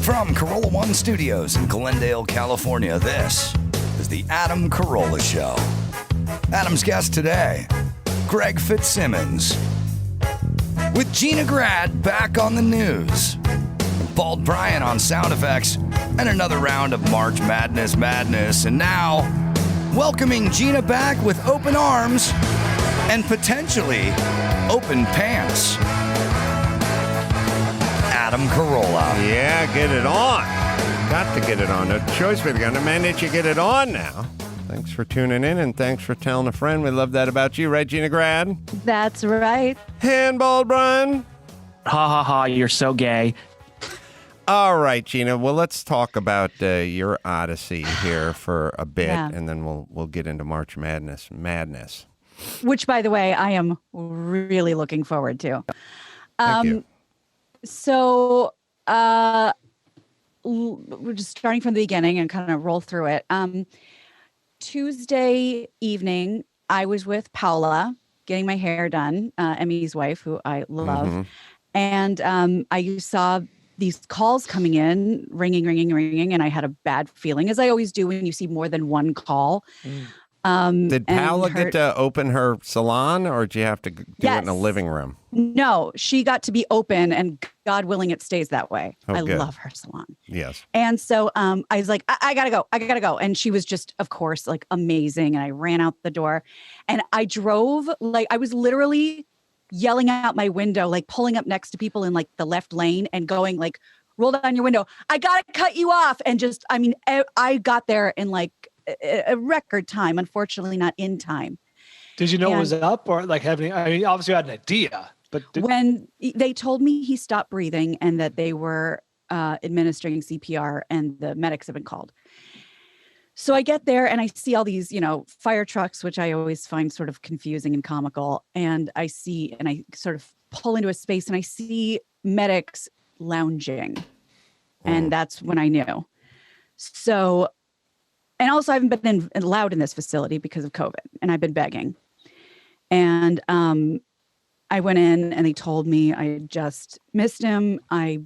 From Carolla One Studios in Glendale, California, this is the Adam Carolla Show. Adam's guest today, Greg Fitzsimmons. With Gina Grad back on the news, Bald Brian on sound effects, and another round of March Madness. And now, welcoming Gina back with open arms and potentially open pants. Adam Carolla. Yeah, get it on. Got to get it on. No choice but to manage you get it on now. Thanks for tuning in and thanks for telling a friend. We love that about you, right, Gina Grad? That's right. Handball, Brian. Ha ha ha, you're so gay. All right, Gina. Well, let's talk about your odyssey here for a bit, and then we'll get into March Madness. Which, by the way, I am really looking forward to. Thank you. So we're just starting from the beginning and kind of roll through it. Tuesday evening, I was with Paola getting my hair done, Emmy's wife, who I love. Mm-hmm. And I saw these calls coming in, ringing, and I had a bad feeling, as I always do when you see more than one call. Did Paola get to open her salon, or did you have to do it in a living room? No, she got to be open, and God willing, it stays that way. I love her salon. Yes. And so I was like, I gotta go. And she was just, of course, like amazing. And I ran out the door and I drove, like I was literally yelling out my window, like pulling up next to people in like the left lane and going like, roll down your window. I gotta cut you off. And just, I mean, I got there in like a record time, unfortunately not in time. Did you know it was up, or like having, I mean, obviously you had an idea, but when they told me he stopped breathing and that they were administering CPR and the medics have been called. So I get there and I see all these, fire trucks, which I always find sort of confusing and comical. And I sort of pull into a space and I see medics lounging. And that's when I knew. So, and also I haven't been allowed in this facility because of COVID, and I've been begging. And I went in and they told me I had just missed him. I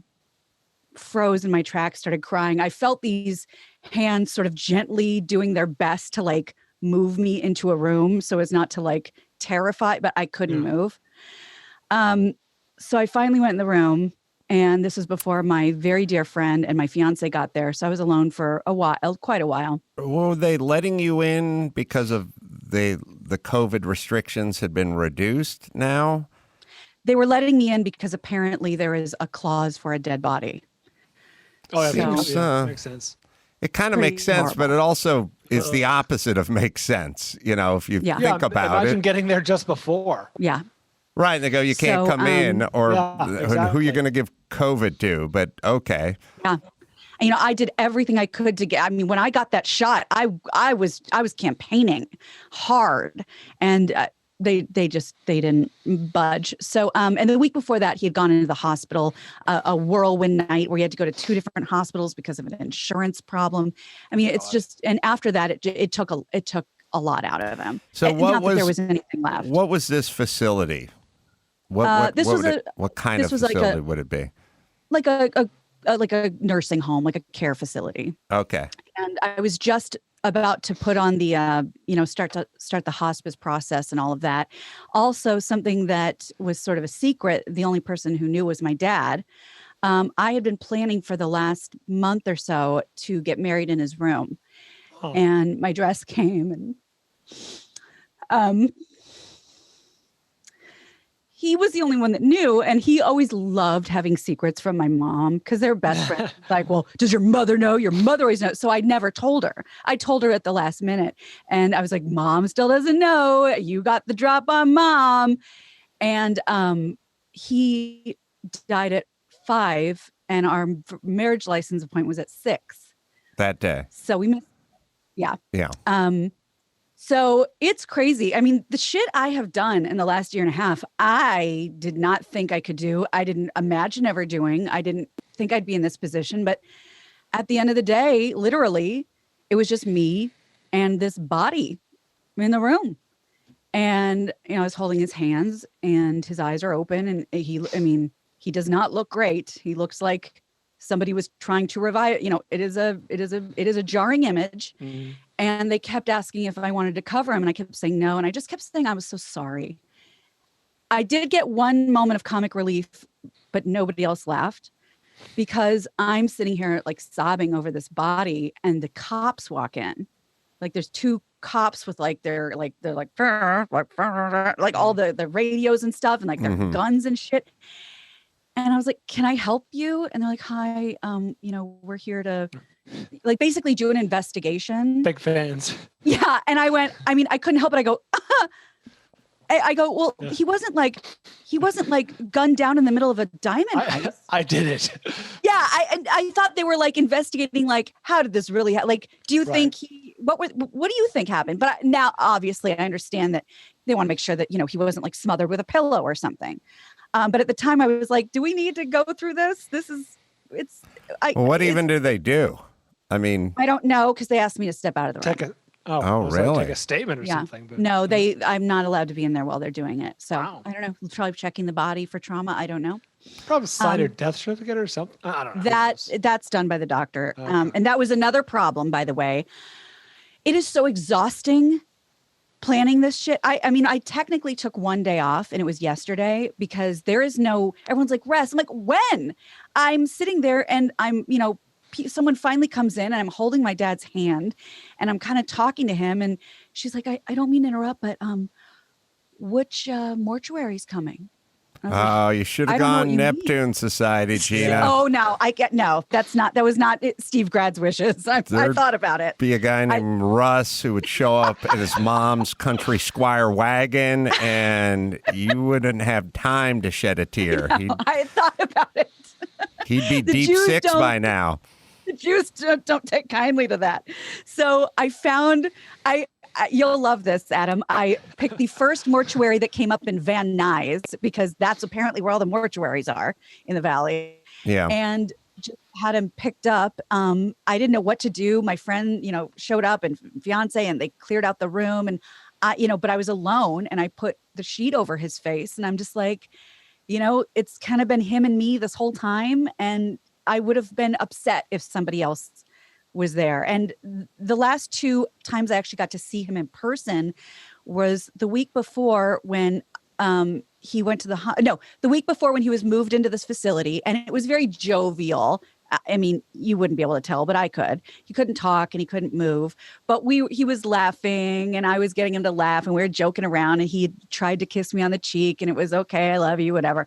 froze in my tracks, started crying. I felt these hands sort of gently doing their best to like move me into a room so as not to like terrify, but I couldn't move. So I finally went in the room, and this was before my very dear friend and my fiance got there. So I was alone for quite a while. Were they letting you in because of the COVID restrictions had been reduced now? They were letting me in because apparently there is a clause for a dead body. Oh, yeah, makes sense. It kind of makes sense, horrible. But it also is the opposite of makes sense, if you think about it. Imagine getting there just before. Yeah. Right. They go, you can't come in, or who you're going to give COVID to, but okay. Yeah. I did everything I could to get, when I got that shot, I was campaigning hard, and they didn't budge. So, and the week before that, he had gone into the hospital, a whirlwind night where he had to go to 2 different hospitals because of an insurance problem. It's just, and after that, it took a lot out of him. So not that there was anything left. What was this facility? What kind of facility would it be? Like a nursing home, like a care facility. Okay. And I was just about to put on the, start the hospice process and all of that. Also, something that was sort of a secret, the only person who knew was my dad. I had been planning for the last month or so to get married in his room. Oh. And my dress came, and he was the only one that knew, and he always loved having secrets from my mom because they're best friends. Like, well, does your mother know? Your mother always knows. So I never told her. I told her at the last minute, and I was like, Mom still doesn't know. You got the drop on Mom. And he died at 5, and our marriage license appointment was at 6. That day. So we missed. Yeah. Yeah. So it's crazy. The shit I have done in the last year and a half, I did not think I could do. I didn't imagine ever doing. I didn't think I'd be in this position. But at the end of the day, literally, it was just me and this body in the room. And, I was holding his hands, and his eyes are open, and he does not look great. He looks like somebody was trying to revive, it is a jarring image. Mhm. And they kept asking if I wanted to cover him. And I kept saying no. And I just kept saying I was so sorry. I did get one moment of comic relief, but nobody else laughed because I'm sitting here like sobbing over this body and the cops walk in. Like there's two cops with like they're like all the radios and stuff and like their guns and shit. And I was like, can I help you? And they're like, hi, we're here to like basically do an investigation. Big fans. Yeah. And I went, I couldn't help it. I go, I go, well, Yeah. he wasn't like gunned down in the middle of a diamond heist. I did it. Yeah. I thought they were like investigating, like, how did this really like, do you think what do you think happened? But now obviously I understand that they want to make sure that, he wasn't like smothered with a pillow or something. But at the time I was like, do we need to go through this? What even do they do? I mean, I don't know. Cause they asked me to step out of the room. Really? Take a statement or something. But no, I'm not allowed to be in there while they're doing it. So I don't know. Probably checking the body for trauma. I don't know. Probably sign her death certificate or something. I don't know. That's done by the doctor. Okay. And that was another problem, by the way. It is so exhausting planning this shit. I technically took one day off and it was yesterday because everyone's like, rest. I'm like, when? I'm sitting there and I'm, someone finally comes in and I'm holding my dad's hand and I'm kind of talking to him and she's like, I don't mean to interrupt, but which mortuary's coming? You should have gone Neptune Society, Gina. Oh no, that was not Steve Grad's wishes. I thought about it. Be a guy named Russ who would show up in his mom's country squire wagon and you wouldn't have time to shed a tear. I thought about it. He'd be deep six by now. The Jews don't take kindly to that. So I found, you'll love this, Adam. I picked the first mortuary that came up in Van Nuys because that's apparently where all the mortuaries are in the valley. Yeah. And just had him picked up. I didn't know what to do. My friend, showed up and fiance and they cleared out the room and but I was alone and I put the sheet over his face and I'm just like, it's kind of been him and me this whole time. And I would have been upset if somebody else was there. And the last two times I actually got to see him in person was the week before when he went to the week before when he was moved into this facility. And it was very jovial. I mean, you wouldn't be able to tell, but I could. He couldn't talk and he couldn't move, but he was laughing and I was getting him to laugh and we were joking around and he tried to kiss me on the cheek and it was okay. I love you, whatever.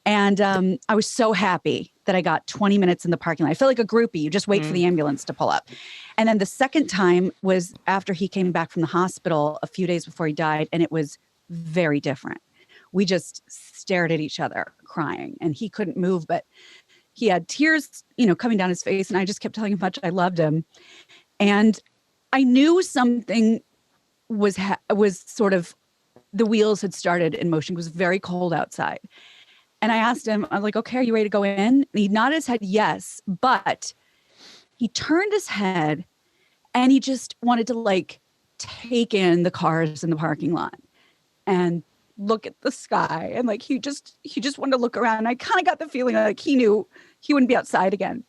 And I was so happy that I got 20 minutes in the parking lot. I felt like a groupie. You just wait for the ambulance to pull up. And then the second time was after he came back from the hospital a few days before he died. And it was very different. We just stared at each other crying and he couldn't move, but he had tears, coming down his face. And I just kept telling him how much I loved him. And I knew something was sort of, the wheels had started in motion. It was very cold outside. And I asked him, I'm like, okay, are you ready to go in? And he nodded his head, yes. But he turned his head and he just wanted to like take in the cars in the parking lot and look at the sky. And like, he just wanted to look around. And I kind of got the feeling like he knew he wouldn't be outside again.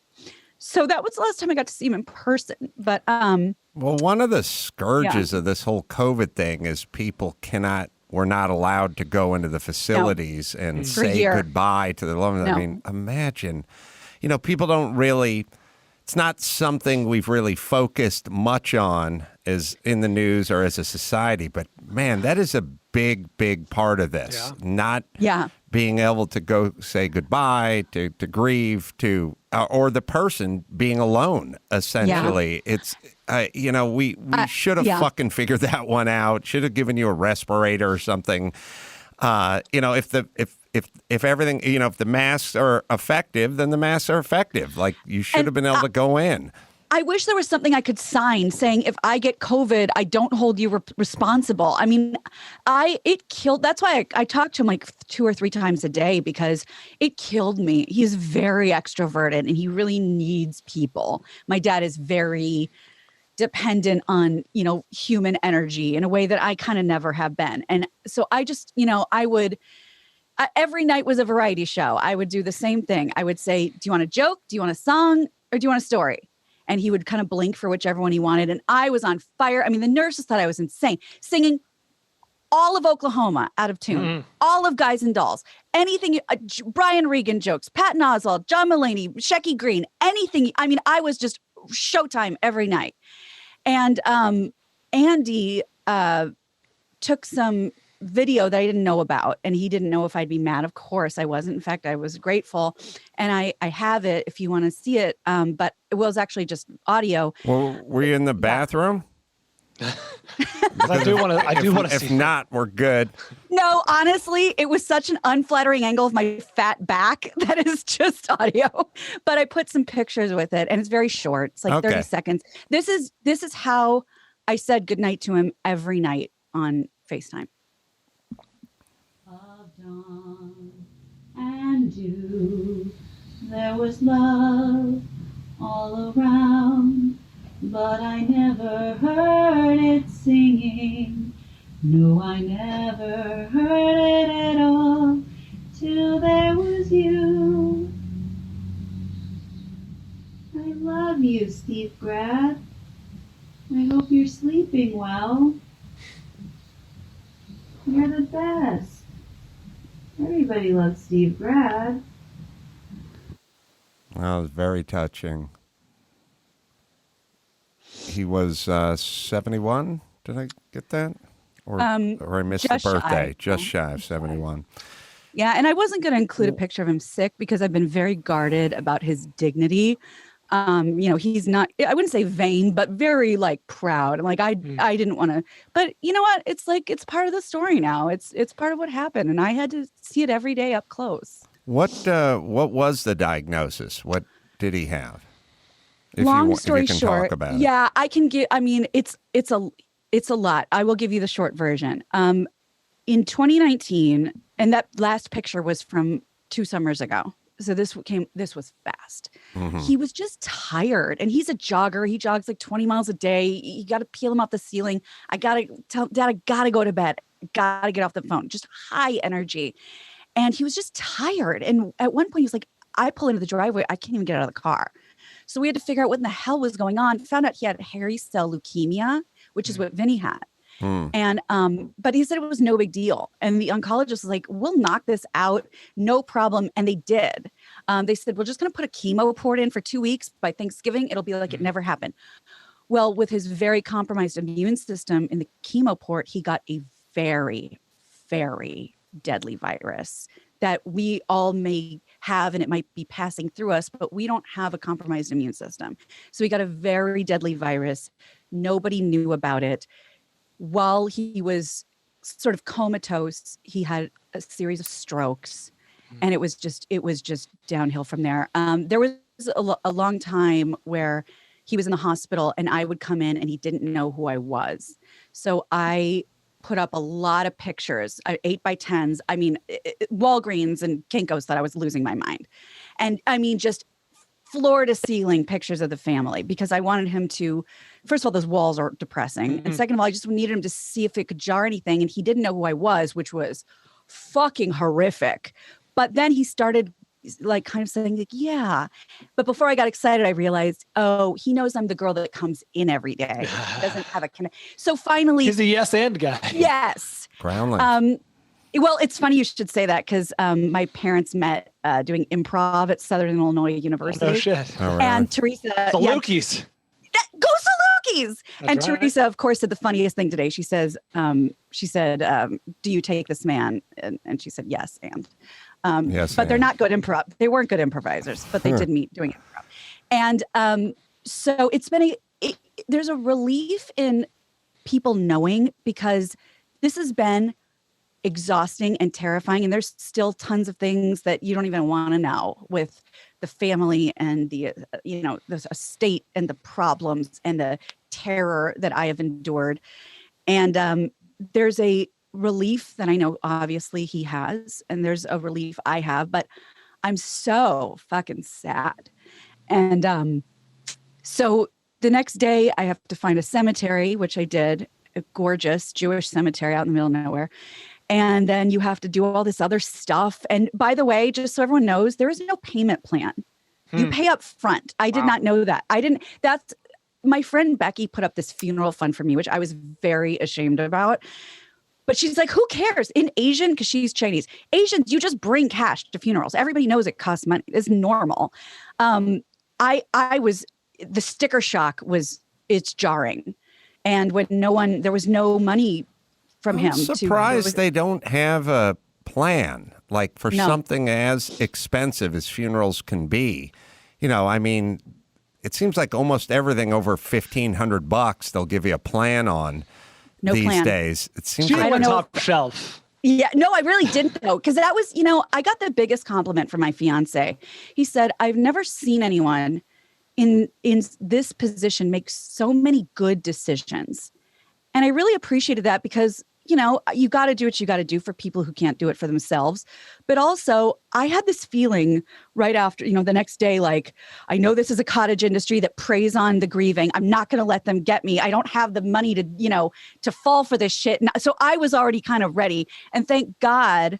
So that was the last time I got to see him in person. But, well, one of the scourges of this whole COVID thing is we're not allowed to go into the facilities and say goodbye to the loved ones. I mean, imagine, people don't really, it's not something we've really focused much on as in the news or as a society, but man, that is a big, big part of this. Not being able to go say goodbye, to grieve, or the person being alone, essentially. It's, we should have fucking figured that one out. Should have given you a respirator or something. If everything, if the masks are effective, then the masks are effective. Like you should have been able to go in. I wish there was something I could sign saying if I get COVID, I don't hold you responsible. I mean, it killed. That's why I talk to him like 2 or 3 times a day because it killed me. He's very extroverted and he really needs people. My dad is very dependent on, human energy in a way that I kind of never have been. And so I just, I would, every night was a variety show. I would do the same thing. I would say, do you want a joke? Do you want a song? Or do you want a story? And he would kind of blink for whichever one he wanted. And I was on fire. I mean, the nurses thought I was insane, singing all of Oklahoma out of tune, all of Guys and Dolls, anything, Brian Regan jokes, Patton Oswalt, John Mulaney, Shecky Green, anything. I mean, I was just showtime every night. And Andy took some video that I didn't know about, and he didn't know if I'd be mad. Of course I wasn't. In fact, I was grateful, and I have it if you want to see it. But it was actually just audio. Well, were you in the bathroom? I do want to see. If not, we're good. No, honestly, it was such an unflattering angle of my fat back that is just audio. But I put some pictures with it, and it's very short. It's like 30 seconds. This is how I said goodnight to him every night on FaceTime. Of dawn and dew, there was love all around. But I never heard it singing. No, I never heard it at all till there was you. I love you, Steve Grad. I hope you're sleeping well. You're the best. Everybody loves Steve Grad. That was very touching. He was 71. Did I get that? Or I missed the birthday. Just shy of 71. Yeah, and I wasn't going to include a picture of him sick because I've been very guarded about his dignity. He's not, I wouldn't say vain, but very like proud. Like I didn't want to, but you know what? It's like, it's part of the story now. It's part of what happened. And I had to see it every day up close. What was the diagnosis? What did he have? Long story short, yeah, I can give. I mean, it's a lot. I will give you the short version. In 2019, and that last picture was from 2 summers ago. So this was fast. Mm-hmm. He was just tired, and he's a jogger. He jogs like 20 miles a day. You got to peel him off the ceiling. I gotta tell Dad, I gotta go to bed. Gotta get off the phone. Just high energy, and he was just tired. And at one point, he was like, "I pull into the driveway. I can't even get out of the car." So we had to figure out what in the hell was going on. Found out he had hairy cell leukemia, which is what Vinny had. And but he said it was no big deal. And the oncologist was like, "We'll knock this out, no problem." And they did. They said, "We're just going to put a chemo port in for 2 weeks. By Thanksgiving, it'll be like it never happened." Well, with his very compromised immune system in the chemo port, he got a very, very deadly virus that we all may have, and it might be passing through us, but we don't have a compromised immune system. So he got a very deadly virus. Nobody knew about it. While he was sort of comatose, he had a series of strokes, and it was just downhill from there. There was a long time where he was in the hospital, and I would come in, and he didn't know who I was. So I put up a lot of pictures, 8x10s. I mean, Walgreens and Kinko's thought I was losing my mind. And I mean, just floor to ceiling pictures of the family, because I wanted him to, first of all, those walls are depressing. And second of all, I just needed him to see if it could jar anything. And he didn't know who I was, which was fucking horrific. But then he started like kind of saying like, yeah. But before I got excited, I realized, oh, he knows I'm the girl that comes in every day. He doesn't have a connection. So finally, he's a yes and guy. Yes. Groundlings. Well, it's funny you should say that, because my parents met doing improv at Southern Illinois University. Oh shit! Oh, really? And Teresa, the Salukis. Go Salukis! And right. Teresa, of course, said the funniest thing today. She said, "Do you take this man?" And she said, "Yes." And yes, but they're not good improv. They weren't good improvisers, but they did meet doing improv. And so it's been there's a relief in people knowing, because this has been exhausting and terrifying, and there's still tons of things that you don't even want to know with the family and the the estate and the problems and the terror that I have endured. And there's a relief that I know obviously he has, and there's a relief I have, but I'm so fucking sad. And so the next day I have to find a cemetery, which I did, a gorgeous Jewish cemetery out in the middle of nowhere. And then you have to do all this other stuff. And by the way, just so everyone knows, there is no payment plan. You pay up front. I did not know that. That's my friend Becky put up this funeral fund for me, which I was very ashamed about. But she's like, who cares? In Asian, because she's Chinese, Asians, you just bring cash to funerals. Everybody knows it costs money. It's normal. The sticker shock it's jarring. And when there was no money from him. I'm surprised they don't have a plan, like for something as expensive as funerals can be. I mean, it seems like almost everything over $1,500 they'll give you a plan on these days. It seems like went top shelf. Yeah, no, I really didn't though, because that was, I got the biggest compliment from my fiance. He said, I've never seen anyone in this position make so many good decisions. And I really appreciated that because, you got to do what you got to do for people who can't do it for themselves. But also, I had this feeling right after, the next day, like, I know this is a cottage industry that preys on the grieving. I'm not going to let them get me. I don't have the money to, to fall for this shit. So I was already kind of ready. And thank God,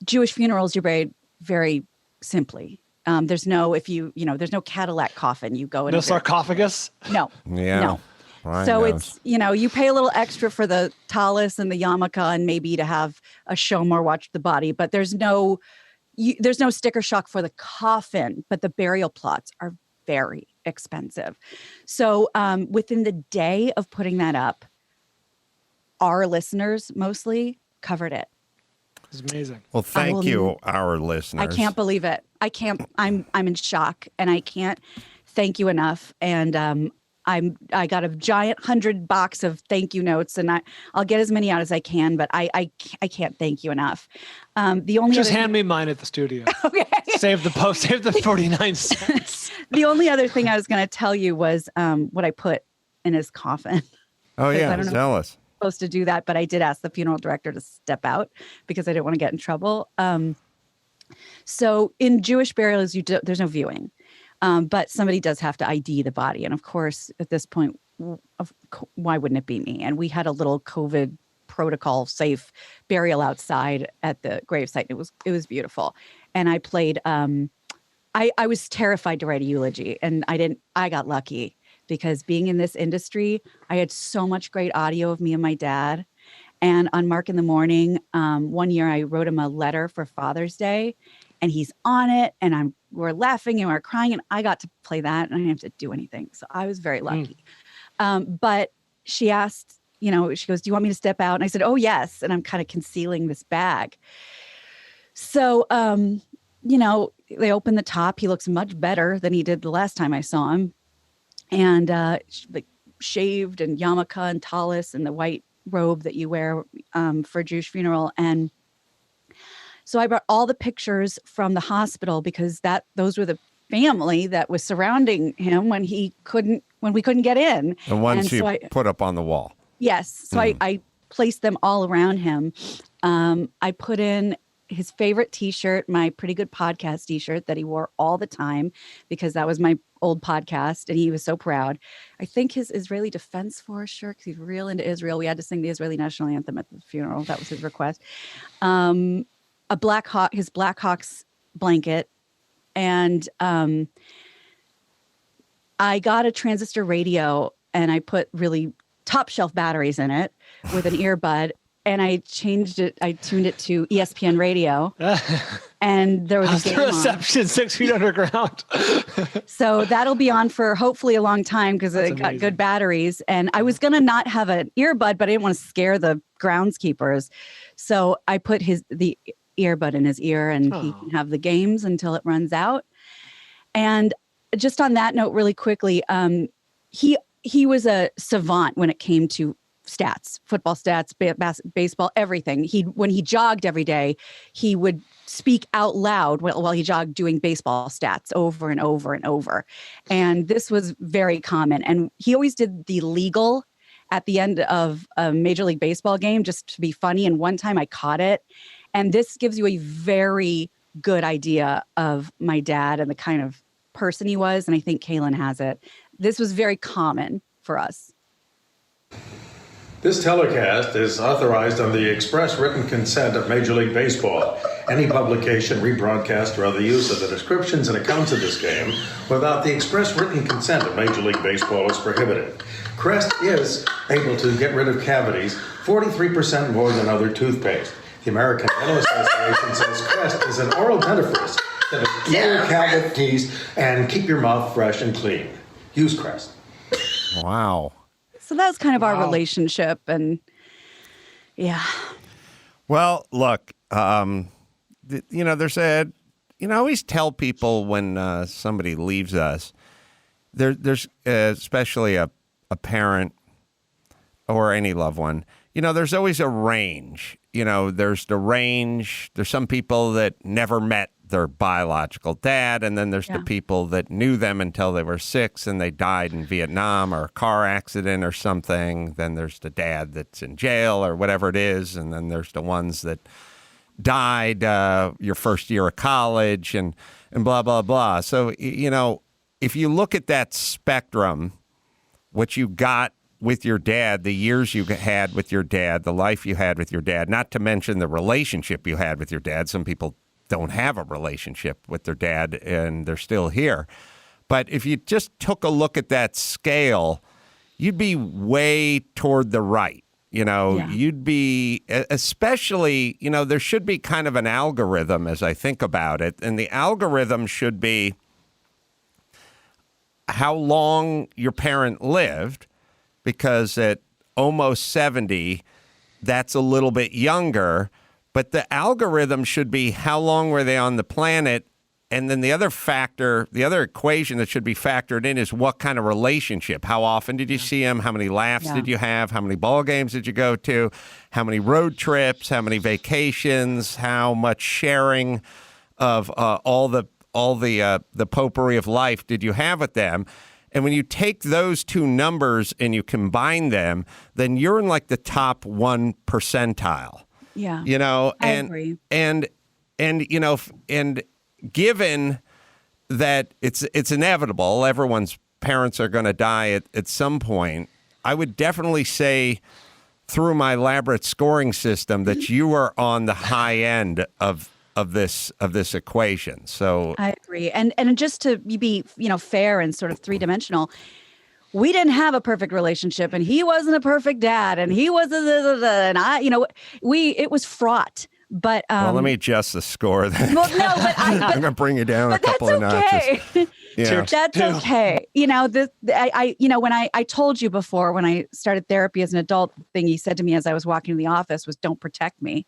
Jewish funerals, you're buried very simply. There's no, there's no Cadillac coffin. You go in. No sarcophagus? No. Yeah. No. So it's, you pay a little extra for the tallis and the yarmulke and maybe to have a shomer watch the body, but there's no sticker shock for the coffin, but the burial plots are very expensive. So within the day of putting that up, our listeners mostly covered it. It's amazing. Well, thank you, our listeners. I can't believe it. I'm in shock and I can't thank you enough. And I got a giant 100-box of thank you notes, and I'll get as many out as I can, but I can't thank you enough. The only just hand me mine at the studio. Okay. Save the 49 cents. The only other thing I was going to tell you was what I put in his coffin. Oh yeah, tell us. Supposed to do that, but I did ask the funeral director to step out because I didn't want to get in trouble. So in Jewish burials, there's no viewing. But somebody does have to ID the body. And of course, at this point, why wouldn't it be me? And we had a little COVID protocol safe burial outside at the gravesite. It was beautiful. And I played, I was terrified to write a eulogy, and I got lucky because being in this industry, I had so much great audio of me and my dad. And on Mark in the Morning, one year I wrote him a letter for Father's Day, and he's on it, and we're laughing and we're crying, and I got to play that, and I didn't have to do anything. So I was very lucky. But she asked, she goes, do you want me to step out? And I said, oh, yes. And I'm kind of concealing this bag. So, they opened the top. He looks much better than he did the last time I saw him. And shaved and yarmulke and tallis and the white robe that you wear for a Jewish funeral. And so I brought all the pictures from the hospital because those were the family that was surrounding him when we couldn't get in. The ones you put up on the wall. Yes. So I placed them all around him. I put in his favorite T-shirt, my Pretty Good Podcast T-shirt that he wore all the time because that was my old podcast and he was so proud. I think his Israeli Defense Force shirt, because he's real into Israel. We had to sing the Israeli national anthem at the funeral. That was his request. His Blackhawks blanket. And I got a transistor radio and I put really top shelf batteries in it with an earbud. And I changed it. I tuned it to ESPN radio, and there was a game reception on. 6 feet underground. So that'll be on for hopefully a long time because it got good batteries. And I was gonna not have an earbud, but I didn't want to scare the groundskeepers, so I put the earbud in his ear, and he can have the games until it runs out. And just on that note, really quickly, he was a savant when it came to stats, football stats, baseball, everything. When he jogged every day, he would speak out loud while he jogged doing baseball stats over and over and over. And this was very common. And he always did the legal at the end of a Major League Baseball game just to be funny. And one time I caught it. And this gives you a very good idea of my dad and the kind of person he was. And I think Kaylin has it. This was very common for us. This telecast is authorized on the express written consent of Major League Baseball. Any publication, rebroadcast, or other use of the descriptions and accounts of this game without the express written consent of Major League Baseball is prohibited. Crest is able to get rid of cavities 43% more than other toothpaste. The American Dental Association says Crest is an oral dentifrice that will clear cavities and keep your mouth fresh and clean. Use Crest. Wow. So that was kind of our relationship, and yeah. Well, look, there's I always tell people when somebody leaves us, there's especially a parent or any loved one, there's always a range. There's the range. There's some people that never met their biological dad, and then there's the people that knew them until they were 6 and they died in Vietnam or a car accident or something. Then there's the dad that's in jail or whatever it is, and then there's the ones that died your first year of college and blah, blah, blah. So, if you look at that spectrum, what you got with your dad, the years you had with your dad, the life you had with your dad, not to mention the relationship you had with your dad. Some people don't have a relationship with their dad and they're still here. But if you just took a look at that scale, you'd be way toward the right. You'd be, especially, there should be kind of an algorithm as I think about it. And the algorithm should be how long your parent lived, because at almost 70, that's a little bit younger. But the algorithm should be how long were they on the planet? And then the other factor, the other equation that should be factored in is what kind of relationship. How often did you see them? How many laughs did you have? How many ball games did you go to? How many road trips? How many vacations? How much sharing of all the potpourri of life did you have with them? And when you take those two numbers and you combine them, then you're in like the top 1 percentile. Yeah. I agree. And given that it's inevitable, everyone's parents are going to die at some point, I would definitely say through my elaborate scoring system that you are on the high end of this equation. So I agree. And just to be, fair and sort of three-dimensional, we didn't have a perfect relationship, and he wasn't a perfect dad, and he was and I, it was fraught. But well, let me adjust the score then. Well, no, but I'm going to bring you down a couple of notches. Yeah. That's okay. When I told you before, when I started therapy as an adult, the thing he said to me as I was walking to the office was, "Don't protect me."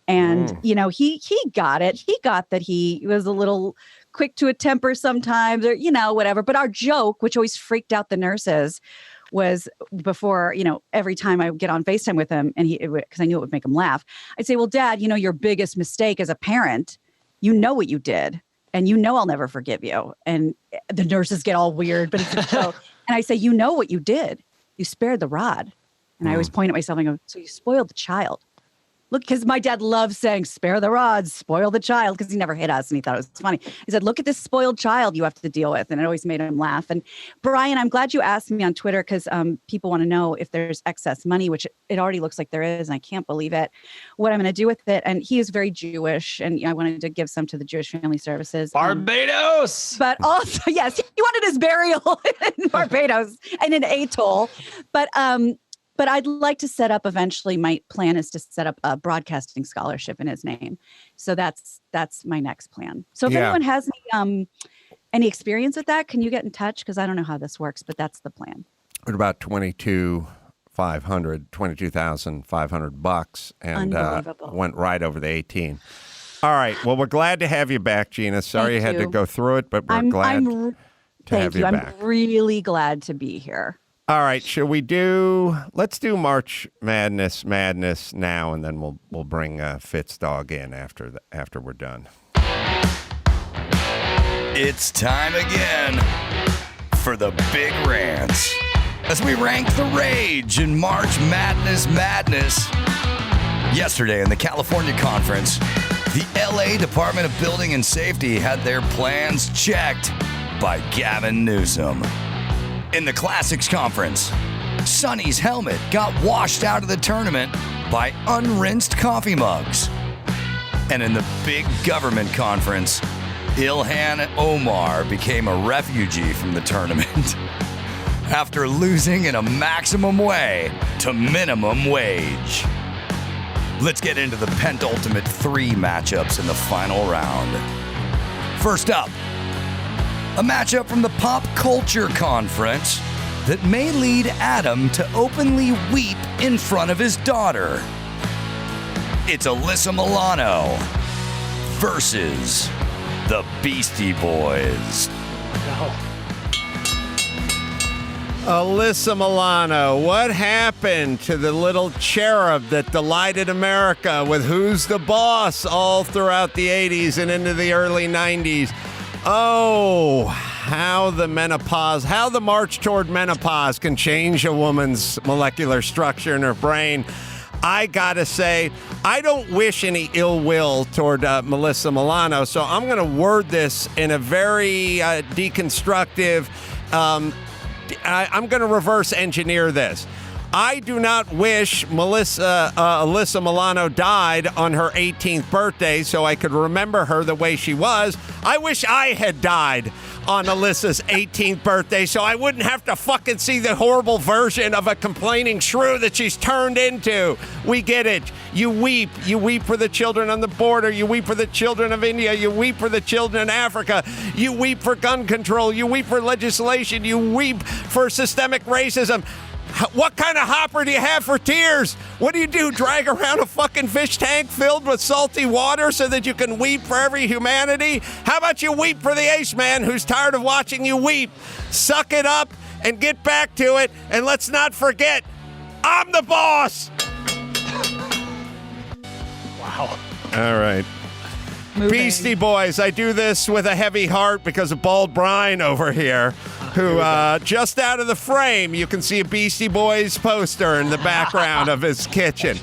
And, he got it. He got that he was a little quick to a temper sometimes, or, whatever. But our joke, which always freaked out the nurses, was before, every time I would get on FaceTime with him, and because I knew it would make him laugh, I'd say, "Well, Dad, your biggest mistake as a parent, you know what you did, and I'll never forgive you." And the nurses get all weird, but it's a joke. And I say, "You know what you did? You spared the rod." And I always point at myself and go, "So you spoiled the child." Look, because my dad loves saying, "Spare the rod, spoil the child," because he never hit us and he thought it was funny. He said, "Look at this spoiled child you have to deal with." And it always made him laugh. And Brian, I'm glad you asked me on Twitter, because people want to know if there's excess money, which it already looks like there is. And I can't believe it. What I'm going to do with it. And he is very Jewish. And I wanted to give some to the Jewish Family Services. Barbados! But also, yes, he wanted his burial in Barbados and in Atoll. But I'd like to set up eventually. My plan is to set up a broadcasting scholarship in his name. So that's my next plan. So if anyone has any experience with that, can you get in touch? Because I don't know how this works, but that's the plan. What about $22,500 and went right over the 18. All right. Well, we're glad to have you back, Gina. Sorry you had to go through it, but we're glad to have you back. I'm really glad to be here. All right, let's do March Madness now, and then we'll bring Fitz Dog in after we're done. It's time again for the big rants as we rank the rage in March Madness. Yesterday in the California conference, the LA Department of Building and Safety had their plans checked by Gavin Newsom. In the Classics Conference, Sonny's helmet got washed out of the tournament by unrinsed coffee mugs. And in the big government conference, Ilhan Omar became a refugee from the tournament after losing in a maximum way to minimum wage. Let's get into the penultimate 3 matchups in the final round. First up, a matchup from the Pop Culture Conference that may lead Adam to openly weep in front of his daughter. It's Alyssa Milano versus the Beastie Boys. No. Alyssa Milano, what happened to the little cherub that delighted America with Who's the Boss all throughout the 80s and into the early 90s? Oh, how the march toward menopause can change a woman's molecular structure in her brain. I gotta say, I don't wish any ill will toward Melissa Milano, so I'm gonna word this in a very deconstructive. I'm gonna reverse engineer this. I do not wish Alyssa Milano died on her 18th birthday so I could remember her the way she was. I wish I had died on Alyssa's 18th birthday so I wouldn't have to fucking see the horrible version of a complaining shrew that she's turned into. We get it. You weep. You weep for the children on the border. You weep for the children of India. You weep for the children in Africa. You weep for gun control. You weep for legislation. You weep for systemic racism. What kind of hopper do you have for tears? What do? Drag around a fucking fish tank filled with salty water so that you can weep for every humanity? How about you weep for the ace man who's tired of watching you weep? Suck it up and get back to it, and let's not forget, I'm the boss! Wow. All right. Beastie Boys, I do this with a heavy heart because of Bald Brine over here, who just out of the frame, you can see a Beastie Boys poster in the background of his kitchen.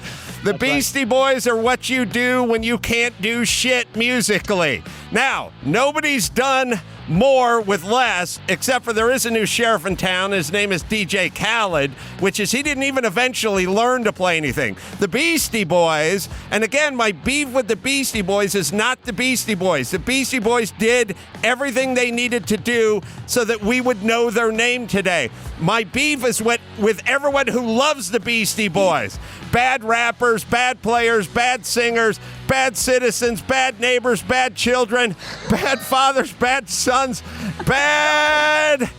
The Beastie Boys are what you do when you can't do shit musically. Now, nobody's done more with less, except for there is a new sheriff in town. His name is DJ Khaled, which is he didn't even eventually learn to play anything. The Beastie Boys, and again, my beef with the Beastie Boys is not the Beastie Boys. The Beastie Boys did everything they needed to do so that we would know their name today. My beef is with everyone who loves the Beastie Boys. Bad rappers, bad players, bad singers, bad citizens, bad neighbors, bad children, bad fathers, bad sons, bad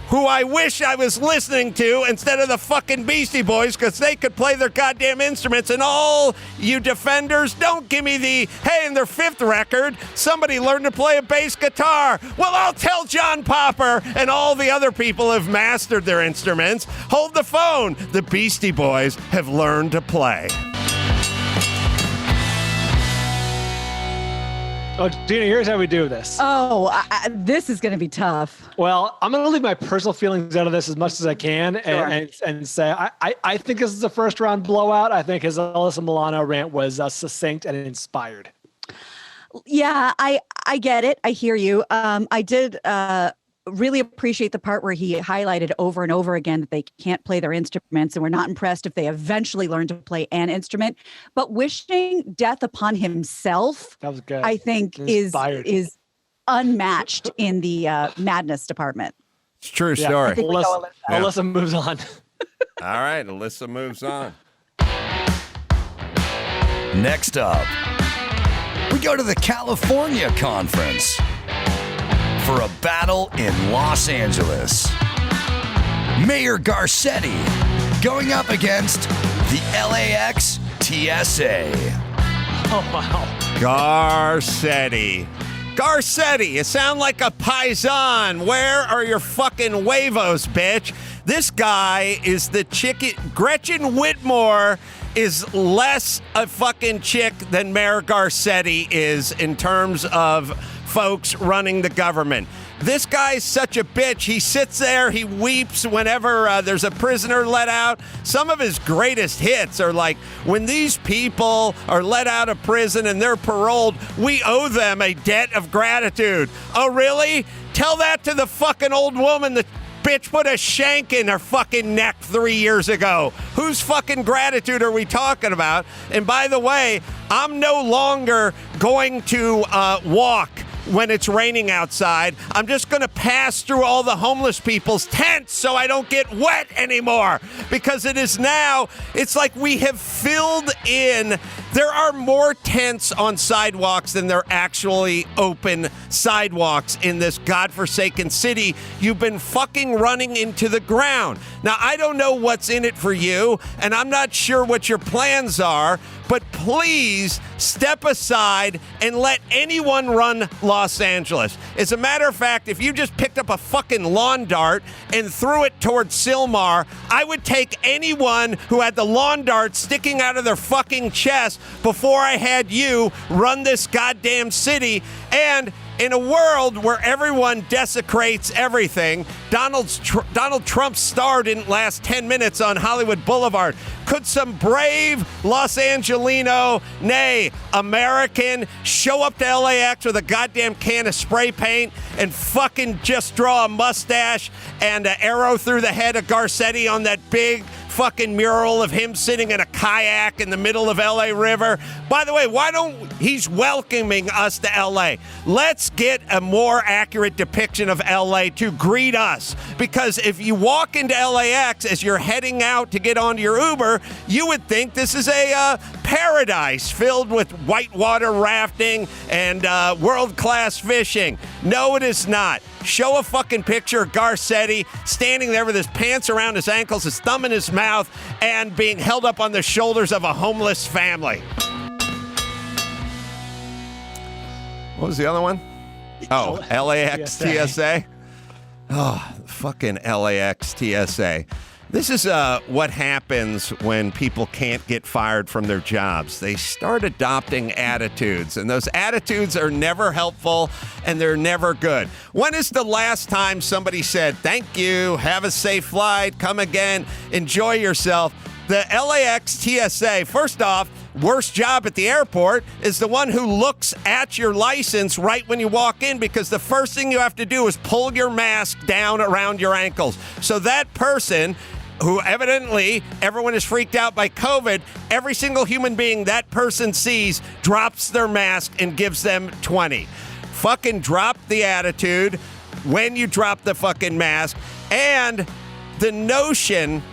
who I wish I was listening to instead of the fucking Beastie Boys because they could play their goddamn instruments. And all you defenders, don't give me hey, in their 5th record, somebody learned to play a bass guitar. Well, I'll tell John Popper and all the other people who've mastered their instruments. Hold the phone. The Beastie Boys have learned to play. Oh, Dina, here's how we do this. Oh, this is going to be tough. Well, I'm going to leave my personal feelings out of this as much as I can and say I think this is a first round blowout. I think his Alyssa Milano rant was succinct and inspired. Yeah, I get it. I hear you. I did really appreciate the part where he highlighted over and over again that they can't play their instruments and we're not impressed if they eventually learn to play an instrument. But wishing death upon himself, that was good. I think is unmatched in the madness department. It's a true story. Alyssa moves on. All right, Alyssa moves on. Next up, we go to the California Conference for a battle in Los Angeles. Mayor Garcetti going up against the LAX TSA. Oh, wow. Garcetti, you sound like a paisan. Where are your fucking huevos, bitch? This guy is the chicken. Gretchen Whitmore is less a fucking chick than Mayor Garcetti is in terms of folks running the government. This guy's such a bitch. He sits there, he weeps whenever there's a prisoner let out. Some of his greatest hits are like, when these people are let out of prison and they're paroled, we owe them a debt of gratitude. Oh, really? Tell that to the fucking old woman that Bitch put a shank in her fucking neck 3 years ago. Whose fucking gratitude are we talking about? And by the way, I'm no longer going to walk when it's raining outside. I'm just going to pass through all the homeless people's tents so I don't get wet anymore. Because it is now, it's like we have filled in. There are more tents on sidewalks than there actually open sidewalks in this godforsaken city. You've been fucking running into the ground. Now, I don't know what's in it for you, and I'm not sure what your plans are, but please step aside and let anyone run Los Angeles. As a matter of fact, if you just picked up a fucking lawn dart and threw it towards Sylmar, I would take anyone who had the lawn dart sticking out of their fucking chest before I had you run this goddamn city. And in a world where everyone desecrates everything, Donald Trump's star didn't last 10 minutes on Hollywood Boulevard. Could some brave Los Angelino, nay, American, show up to LAX with a goddamn can of spray paint and fucking just draw a mustache and an arrow through the head of Garcetti on that big fucking mural of him sitting in a kayak in the middle of LA River? By the way, he's welcoming us to LA. Let's get a more accurate depiction of LA to greet us. Because if you walk into LAX as you're heading out to get onto your Uber, you would think this is a paradise filled with whitewater rafting and world-class fishing. No, it is not. Show a fucking picture of Garcetti standing there with his pants around his ankles, his thumb in his mouth, and being held up on the shoulders of a homeless family. What was the other one? Oh, LAX TSA. Oh, fucking LAX TSA. This is what happens when people can't get fired from their jobs. They start adopting attitudes, and those attitudes are never helpful, and they're never good. When is the last time somebody said, thank you, have a safe flight, come again, enjoy yourself? The LAX TSA, first off, worst job at the airport is the one who looks at your license right when you walk in, because the first thing you have to do is pull your mask down around your ankles. So that person, who evidently everyone is freaked out by COVID, every single human being that person sees drops their mask and gives them 20. Fucking drop the attitude when you drop the fucking mask. And the notion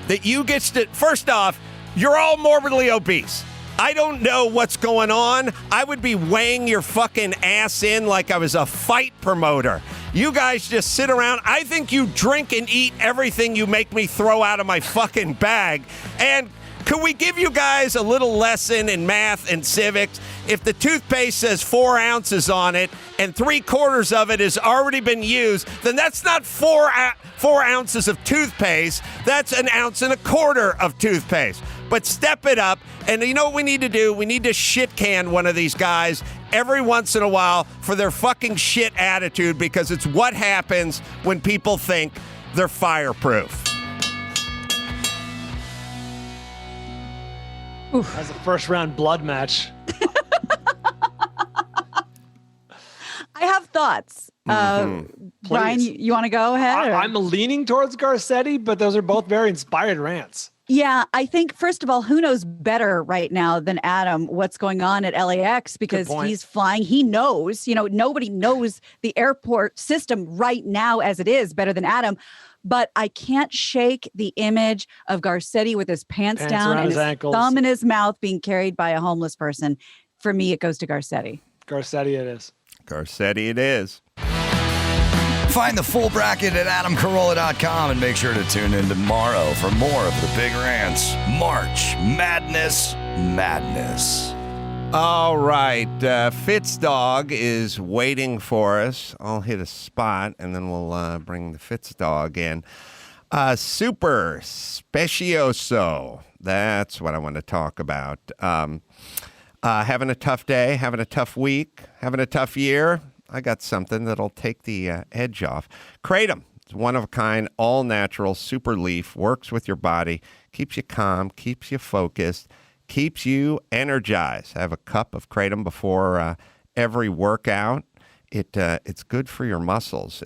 that you get to, first off, you're all morbidly obese. I don't know what's going on. I would be weighing your fucking ass in like I was a fight promoter. You guys just sit around. I think you drink and eat everything you make me throw out of my fucking bag. And could we give you guys a little lesson in math and civics? If the toothpaste says 4 ounces on it and 3/4 of it has already been used, then that's not 4 ounces of toothpaste. That's 1.25 ounces of toothpaste. But step it up. And you know what we need to do? We need to shit can one of these guys every once in a while for their fucking shit attitude, because it's what happens when people think they're fireproof. That's a first round blood match. I have thoughts. Brian, you want to go ahead? I'm leaning towards Garcetti, but those are both very inspired rants. Yeah, I think, first of all, who knows better right now than Adam what's going on at LAX, because he's flying. He knows, nobody knows the airport system right now as it is better than Adam. But I can't shake the image of Garcetti with his pants down and his ankles, thumb in his mouth being carried by a homeless person. For me, it goes to Garcetti. Garcetti it is. Garcetti it is. Find the full bracket at AdamCarolla.com and make sure to tune in tomorrow for more of the big rants. March Madness. All right. Fitzdog is waiting for us. I'll hit a spot, and then we'll bring the Fitzdog in. Super Specioso. That's what I want to talk about. Having a tough day, having a tough week, having a tough year. I got something that'll take the edge off. Kratom. It's one of a kind, all natural, super leaf, works with your body, keeps you calm, keeps you focused, keeps you energized. Have a cup of Kratom before every workout. It's good for your muscles.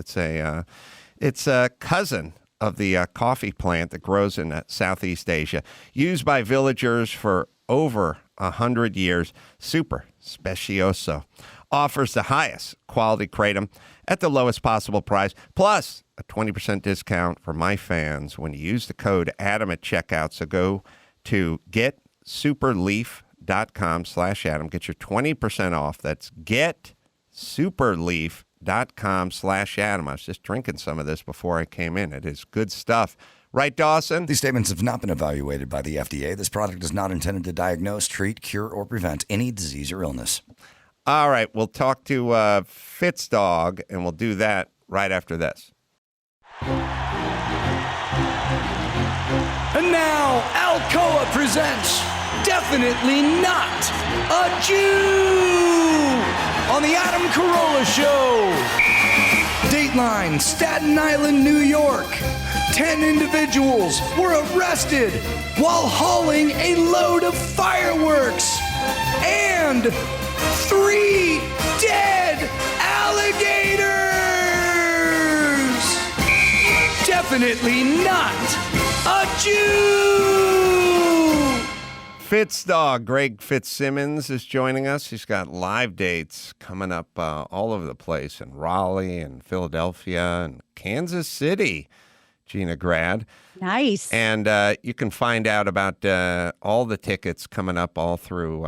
It's a cousin of the coffee plant that grows in Southeast Asia, used by villagers for over 100 years. Super Specioso offers the highest quality kratom at the lowest possible price, plus a 20% discount for my fans when you use the code Adam at checkout. So go to getsuperleaf.com/Adam. Get your 20% off. That's getsuperleaf.com/Adam. I was just drinking some of this before I came in. It is good stuff. Right, Dawson? These statements have not been evaluated by the FDA. This product is not intended to diagnose, treat, cure, or prevent any disease or illness. All right, we'll talk to Fitzdog, and we'll do that right after this. And now, Alcoa presents Definitely Not a Jew on the Adam Carolla Show. Dateline, Staten Island, New York. 10 individuals were arrested while hauling a load of fireworks. And 3 dead alligators. Definitely not a Jew. Fitzdog, Greg Fitzsimmons is joining us. He's got live dates coming up all over the place in Raleigh and Philadelphia and Kansas City. Gina Grad. Nice. And you can find out about all the tickets coming up all through,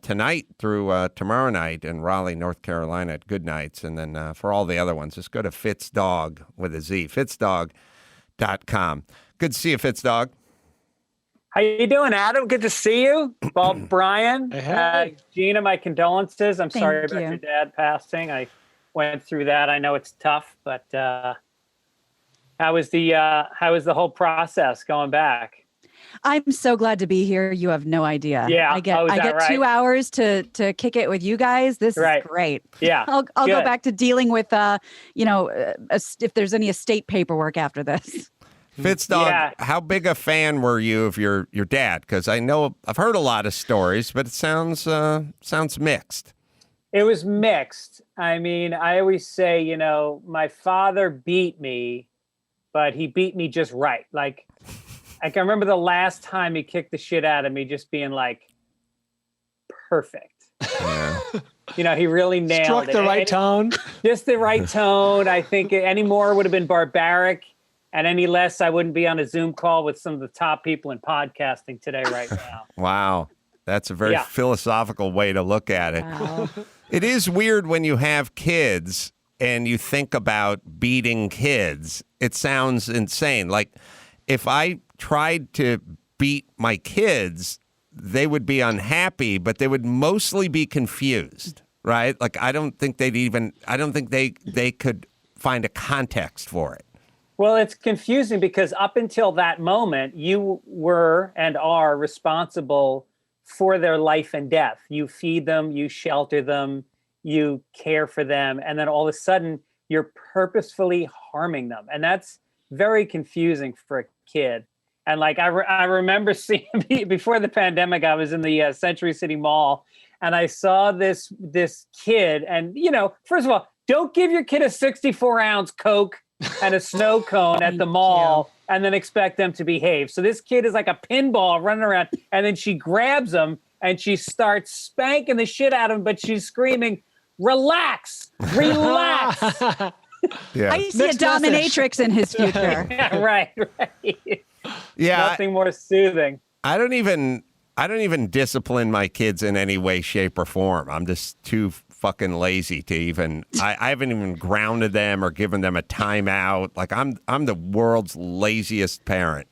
tonight through tomorrow night in Raleigh, North Carolina at Good Nights. And then for all the other ones, just go to Fitzdog with a Z, fitzdog.com. Good to see you, Fitzdog. How you doing, Adam? Good to see you. Bob, Brian, Hey. Gina, my condolences. I'm sorry about you. your dad passing. I went through that. I know it's tough, but how was the whole process going back? I'm so glad to be here. You have no idea. Yeah. I get right? 2 hours to kick it with you guys. This is great. Yeah. I'll go Good. back to dealing with if there's any estate paperwork after this. Fitzdog, how big a fan were you of your dad? Because I know I've heard a lot of stories, but it sounds mixed. It was mixed. I mean, I always say, my father beat me, but he beat me just right. Like, I can remember the last time he kicked the shit out of me, just being like, perfect. Yeah. He really nailed Struck it. the right tone. Just the right tone. I think any more would have been barbaric, and any less, I wouldn't be on a Zoom call with some of the top people in podcasting today right now. Wow. That's a very philosophical way to look at it. Wow. It is weird when you have kids and you think about beating kids. It sounds insane. Like, if I tried to beat my kids, they would be unhappy, but they would mostly be confused, right? Like, I don't think they could find a context for it. Well, it's confusing because up until that moment, you were and are responsible for their life and death. You feed them, you shelter them, you care for them, and then all of a sudden you're purposefully harming them. And that's very confusing for a kid. And like, I remember seeing, before the pandemic, I was in the Century City Mall and I saw this kid, and first of all, don't give your kid a 64-ounce Coke and a snow cone at the mall and then expect them to behave. So this kid is like a pinball running around, and then she grabs him and she starts spanking the shit out of him, but she's screaming, relax. Yeah. I see a dominatrix in his future. Yeah, right. Yeah. Nothing more soothing. I don't even discipline my kids in any way, shape, or form. I'm just too fucking lazy to even. I haven't even grounded them or given them a timeout. Like, I'm the world's laziest parent.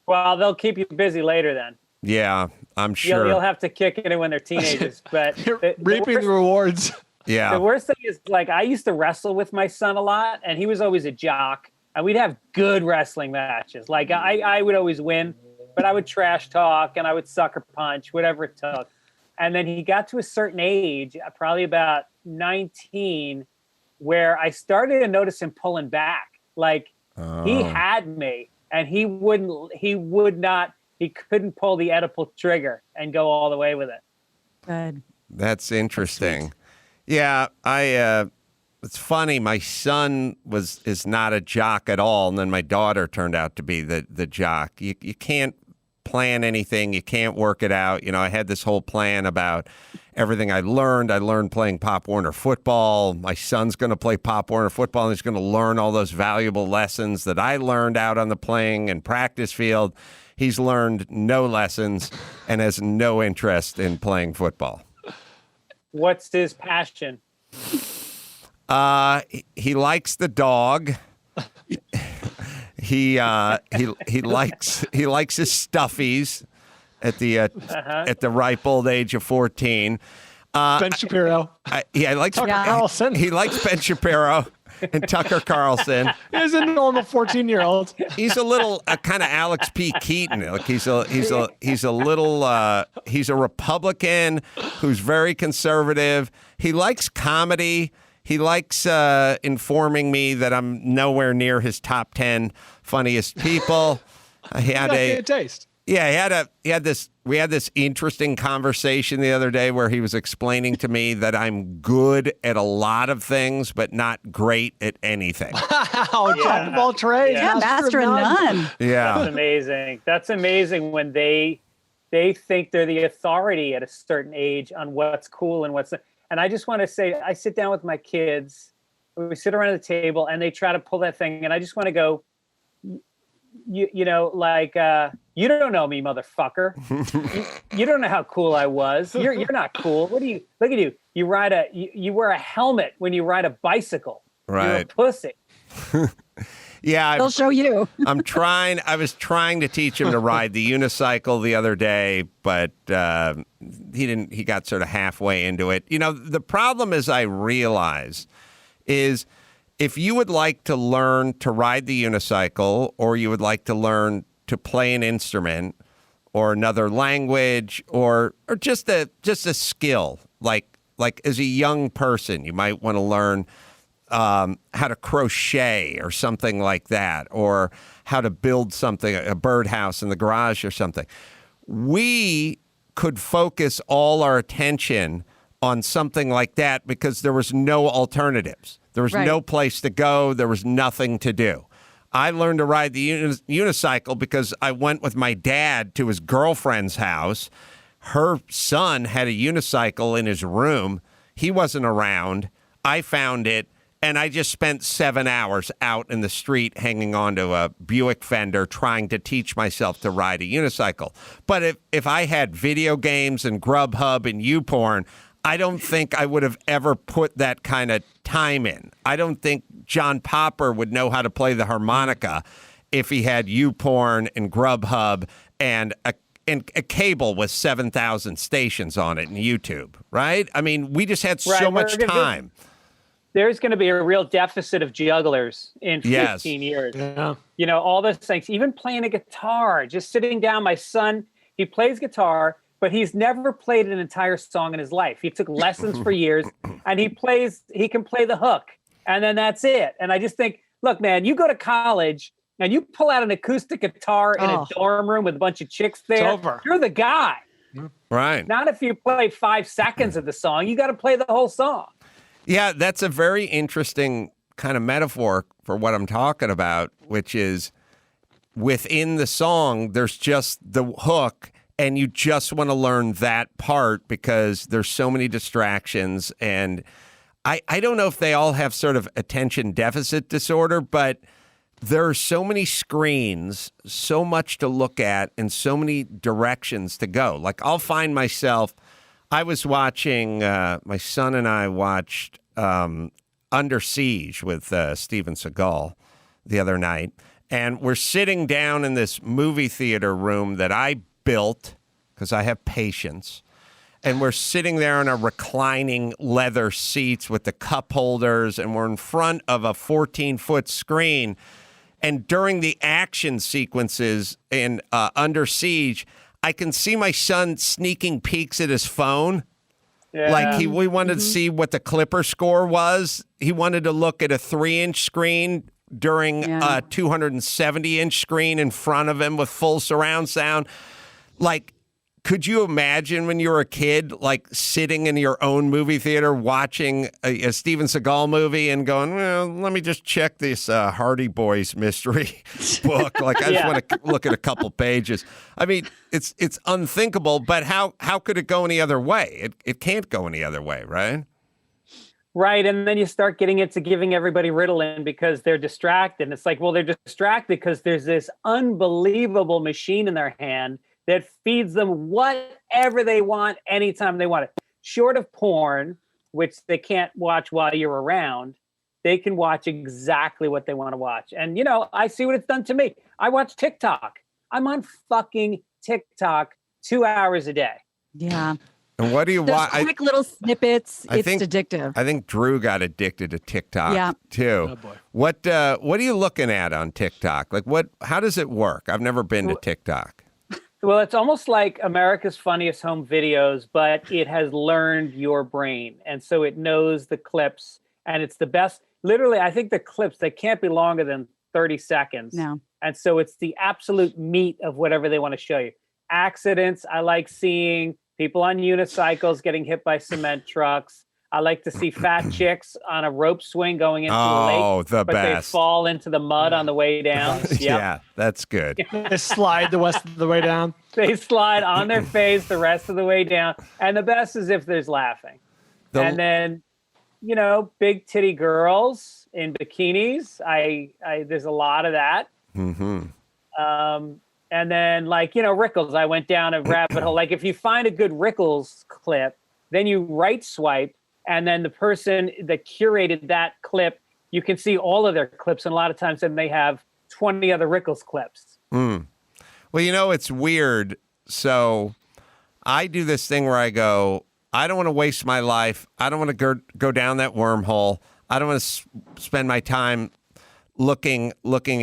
Well, they'll keep you busy later then. Yeah, I'm sure. You'll have to kick it in when they're teenagers. But Reaping the rewards. Yeah. The worst thing is, like, I used to wrestle with my son a lot, and he was always a jock, and we'd have good wrestling matches. Like, I would always win, but I would trash talk and I would sucker punch, whatever it took. And then he got to a certain age, probably about 19, where I started to notice him pulling back. Like, he had me, and he couldn't pull the Oedipal trigger and go all the way with it. Good. That's interesting. Yeah, it's funny. My son is not a jock at all, and then my daughter turned out to be the jock. You can't plan anything. You can't work it out. I had this whole plan about everything I learned. I learned playing Pop Warner football. My son's going to play Pop Warner football, and he's going to learn all those valuable lessons that I learned out on the playing and practice field. He's learned no lessons and has no interest in playing football. What's his passion? He likes the dog. He likes his stuffies at the ripe old age of 14. Ben Shapiro. He likes Tucker Carlson. He likes Ben Shapiro and Tucker Carlson. He's a normal 14-year-old. He's a little kind of Alex P. Keaton. Like he's a Republican who's very conservative. He likes comedy. He likes informing me that I'm nowhere near his top 10 funniest people. He had a taste. Yeah, we had this interesting conversation the other day where he was explaining to me that I'm good at a lot of things, but not great at anything. Wow, jack of all trades. Yeah, master of none. Yeah. That's amazing. That's amazing when they think they're the authority at a certain age on what's cool and what's not. And I just want to say, I sit down with my kids, we sit around the table, and they try to pull that thing, and I just want to go, you don't know me, motherfucker. you don't know how cool I was. You're not cool. What do you? Look at you. You wear a helmet when you ride a bicycle. Right. You're a pussy. Yeah, They'll show you. I was trying to teach him to ride the unicycle the other day, but he didn't. He got sort of halfway into it. The problem is I realize is if you would like to learn to ride the unicycle, or you would like to learn to play an instrument or another language or just a skill, like as a young person, you might want to learn how to crochet or something like that, or how to build something, a birdhouse in the garage or something. We could focus all our attention on something like that because there was no alternatives. There was no place to go. There was nothing to do. I learned to ride the unicycle because I went with my dad to his girlfriend's house. Her son had a unicycle in his room. He wasn't around. I found it. And I just spent 7 hours out in the street hanging onto a Buick fender trying to teach myself to ride a unicycle. But if I had video games and Grubhub and YouPorn, I don't think I would have ever put that kind of time in. I don't think John Popper would know how to play the harmonica if he had YouPorn and Grubhub and a cable with 7,000 stations on it and YouTube, right? I mean, we just had so much time. There's going to be a real deficit of jugglers in 15 years. Yeah. All those things, even playing a guitar, just sitting down. My son, he plays guitar, but he's never played an entire song in his life. He took lessons for years, and he can play the hook, and then that's it. And I just think, look, man, you go to college and you pull out an acoustic guitar in a dorm room with a bunch of chicks there. It's over. You're the guy. Right. Not if you play 5 seconds of the song. You got to play the whole song. Yeah, that's a very interesting kind of metaphor for what I'm talking about, which is within the song, there's just the hook, and you just want to learn that part because there's so many distractions. And I don't know if they all have sort of attention deficit disorder, but there are so many screens, so much to look at, and so many directions to go. Like I'll find myself... I was watching, my son and I watched Under Siege with Steven Seagal the other night. And we're sitting down in this movie theater room that I built because I have patience. And we're sitting there in our reclining leather seats with the cup holders, and we're in front of a 14-foot screen. And during the action sequences in Under Siege, I can see my son sneaking peeks at his phone. Yeah. Like we wanted to see what the Clipper score was. He wanted to look at a 3-inch screen during a 270-inch screen in front of him with full surround sound. Like could you imagine when you were a kid, like sitting in your own movie theater watching a Steven Seagal movie and going, well, let me just check this Hardy Boys mystery book. Like, I just want to look at a couple pages. I mean, it's unthinkable, but how could it go any other way? It can't go any other way, right? Right. And then you start getting into giving everybody Ritalin because they're distracted. And it's like, well, they're distracted because there's this unbelievable machine in their hand that feeds them whatever they want anytime they want it. Short of porn, which they can't watch while you're around, they can watch exactly what they want to watch. And, you know, I see what it's done to me. I watch TikTok. I'm on fucking TikTok 2 hours a day. Yeah. And what do you watch? Quick little snippets. It's addictive. I think Drew got addicted to TikTok too. Oh boy. What are you looking at on TikTok? Like how does it work? I've never been to TikTok. Well, it's almost like America's Funniest Home Videos, but it has learned your brain. And so it knows the clips, and it's the best. Literally, I think the clips, they can't be longer than 30 seconds. No. And so it's the absolute meat of whatever they want to show you. Accidents, I like seeing people on unicycles getting hit by cement trucks. I like to see fat chicks on a rope swing going into the lake. Oh, the but best. They fall into the mud on the way down. Yep. Yeah, that's good. They slide the rest of the way down. They slide on their face the rest of the way down. And the best is if there's laughing. And then, you know, big titty girls in bikinis. I there's a lot of that. Mm-hmm. And then, like, you know, Rickles, I went down a rabbit hole. Like, if you find a good Rickles clip, then you right swipe, and then the person that curated that clip, you can see all of their clips. And a lot of times then they have 20 other Rickles clips. Mm. Well, you know, it's weird. So I do this thing where I go, I don't want to waste my life. I don't want to go down that wormhole. I don't want to spend my time looking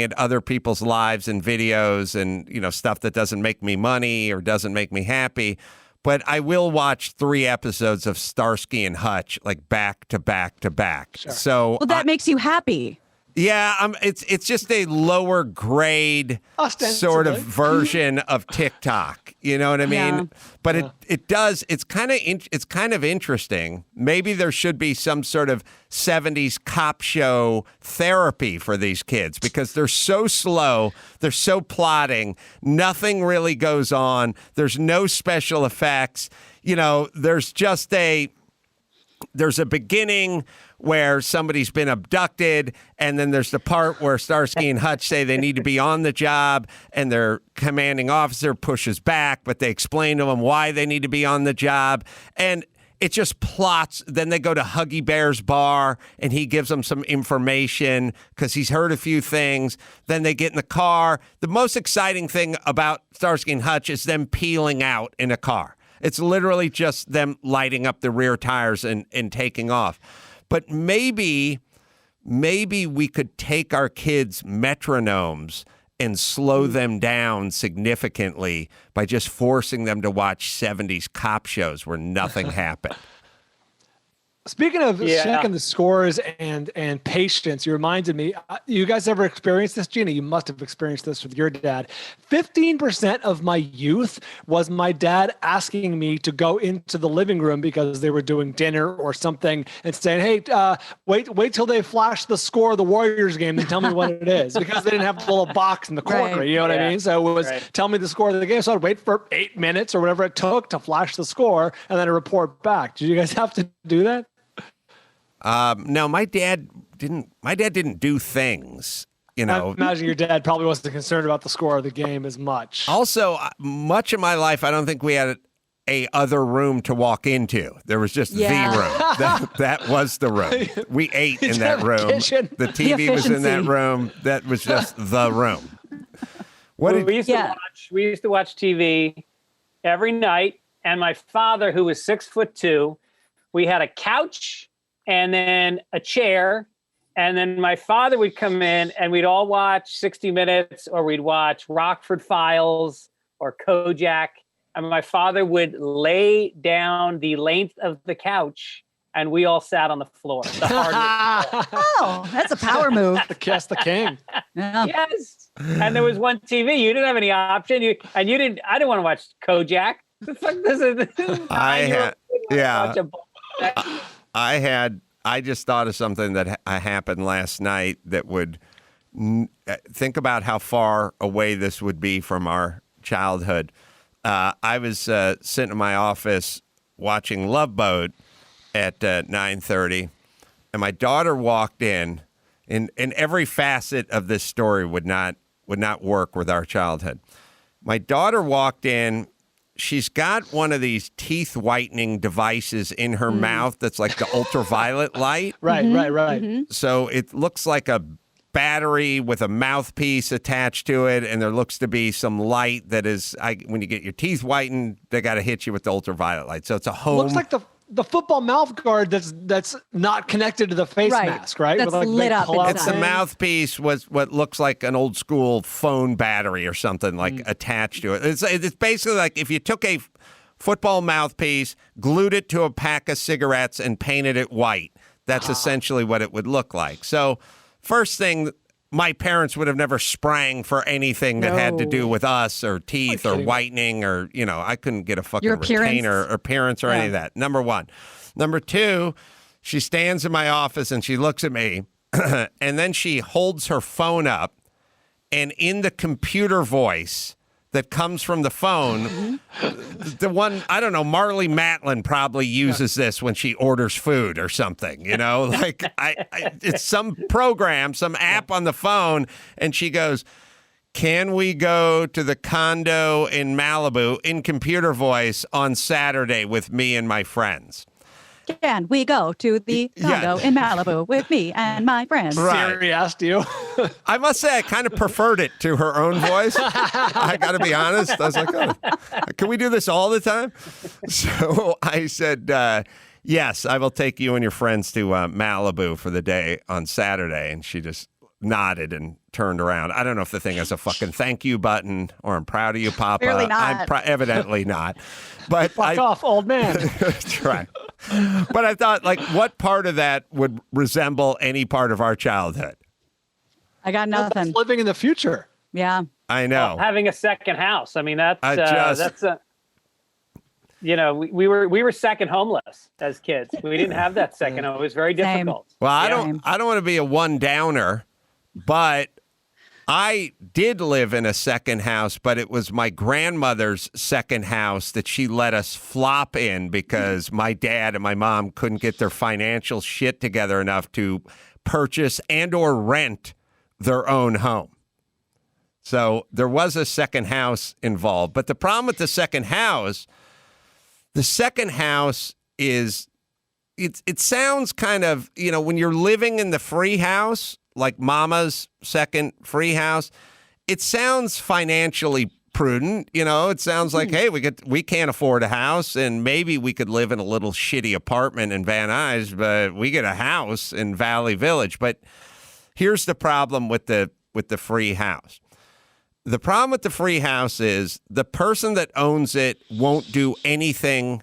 at other people's lives and videos and, you know, stuff that doesn't make me money or doesn't make me happy. But I will watch 3 episodes of Starsky and Hutch, like back to back to back. Sure. So Well, that makes you happy. Yeah, it's just a lower grade sort of version of TikTok. You know what I mean? Yeah. But it's kind of interesting. Maybe there should be some sort of 70s cop show therapy for these kids because they're so slow, they're so plodding, nothing really goes on. There's no special effects. You know, there's a beginning where somebody's been abducted, and then there's the part where Starsky and Hutch say they need to be on the job, and their commanding officer pushes back, but they explain to them why they need to be on the job, and it just plots. Then they go to Huggy Bear's bar, and he gives them some information because he's heard a few things. Then they get in the car. The most exciting thing about Starsky and Hutch is them peeling out in a car. It's literally just them lighting up the rear tires and taking off. But maybe we could take our kids' metronomes and slow them down significantly by just forcing them to watch 70s cop shows where nothing happened. Speaking of checking the scores and patience, you reminded me, you guys ever experienced this? Gina, you must have experienced this with your dad. 15% of my youth was my dad asking me to go into the living room because they were doing dinner or something and saying, hey, wait till they flash the score of the Warriors game and tell me what it is, because they didn't have the little box in the corner, you know what I mean? So it was, tell me the score of the game. So I'd wait for 8 minutes or whatever it took to flash the score and then a report back. Did you guys have to do that? No, my dad didn't do things, you know. I imagine your dad probably wasn't concerned about the score of the game as much. Also, much of my life, I don't think we had a other room to walk into. There was just the room. That was the room. We ate in that room. The TV was in that room. That was just the room. We used to watch TV every night, and my father, who was 6'2", we had a couch and then a chair, and then my father would come in and we'd all watch 60 Minutes, or we'd watch Rockford Files or Kojak, and my father would lay down the length of the couch and we all sat on the floor. The hardwood floor. Oh, that's a power move. That's the king. Yeah. Yes. And there was one TV. You didn't have any option. I didn't want to watch Kojak. The fuck this is I just thought of something that happened last night that would think about how far away this would be from our childhood. I was sitting in my office watching Love Boat at 9:30, and my daughter walked in, and every facet of this story would not work with our childhood. My daughter walked in. She's got one of these teeth whitening devices in her mouth that's like the ultraviolet light. Right. Mm-hmm. So it looks like a battery with a mouthpiece attached to it, and there looks to be some light that is, when you get your teeth whitened, they got to hit you with the ultraviolet light. So it's a home. Looks like the football mouth guard that's not connected to the face mask, right? That's lit up inside. It's the mouthpiece was what looks like an old school phone battery or something like attached to it. It's basically like if you took a football mouthpiece, glued it to a pack of cigarettes, and painted it white. That's essentially what it would look like. So first thing, my parents would have never sprang for anything that had to do with us or teeth or whitening or, I couldn't get a fucking retainer or appearance or any of that. Number one. Number two, she stands in my office and she looks at me and then she holds her phone up, and in the computer voice that comes from the phone, the one, I don't know, Marley Matlin probably uses this when she orders food or something, like it's some program, some app on the phone, and she goes, "Can we go to the condo in Malibu in computer voice on Saturday with me and my friends?" Can we go to the condo in Malibu with me and my friends? Right. Siri asked you. I must say I kind of preferred it to her own voice. I got to be honest. I was like, oh, can we do this all the time? So I said, yes, I will take you and your friends to Malibu for the day on Saturday. And she just nodded and turned around. I don't know if the thing has a fucking thank you button or I'm proud of you, Papa. Clearly not. Evidently not. But Fuck off, old man. That's right. But I thought, what part of that would resemble any part of our childhood? I got nothing. That's living in the future. Yeah. I know. Well, having a second house. I mean, we were second homeless as kids. We didn't have that second home. It was very difficult. Well, I don't want to be a one downer, but I did live in a second house, but it was my grandmother's second house that she let us flop in because my dad and my mom couldn't get their financial shit together enough to purchase and or rent their own home. So there was a second house involved. But the problem with the second house is it sounds kind of, when you're living in the free house, like Mama's second free house, it sounds financially prudent. It sounds like, hey, we can't afford a house, and maybe we could live in a little shitty apartment in Van Nuys, but we get a house in Valley Village. But here's the problem with the free house. The problem with the free house is the person that owns it won't do anything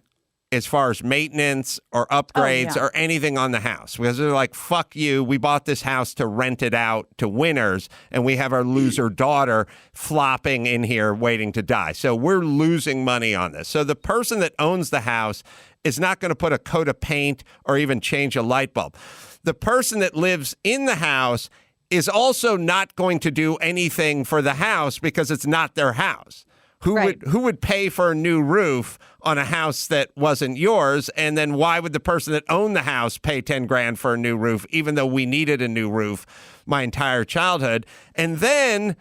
as far as maintenance or upgrades or anything on the house, because they're like, fuck you, we bought this house to rent it out to winners, and we have our loser daughter flopping in here waiting to die. So we're losing money on this. So the person that owns the house is not going to put a coat of paint or even change a light bulb. The person that lives in the house is also not going to do anything for the house because it's not their house. Who would pay for a new roof on a house that wasn't yours? And then why would the person that owned the house pay 10 grand for a new roof, even though we needed a new roof my entire childhood? And then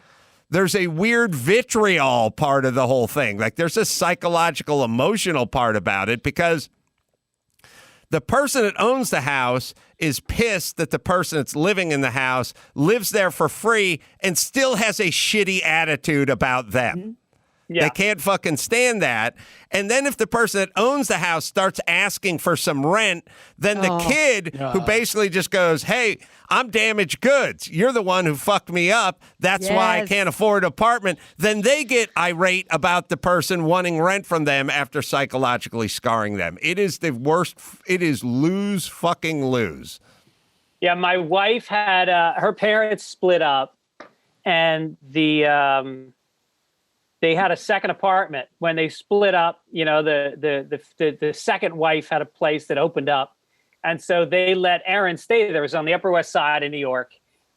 there's a weird vitriol part of the whole thing. Like there's a psychological, emotional part about it, because the person that owns the house is pissed that the person that's living in the house lives there for free and still has a shitty attitude about them. Mm-hmm. Yeah. They can't fucking stand that. And then if the person that owns the house starts asking for some rent, then the kid who basically just goes, hey, I'm damaged goods. You're the one who fucked me up. That's why I can't afford an apartment. Then they get irate about the person wanting rent from them after psychologically scarring them. It is the worst. It is lose fucking lose. Yeah, my wife had her parents split up, and they had a second apartment when they split up. You know, the second wife had a place that opened up. And so they let Erin stay there. It was on the Upper West Side in New York.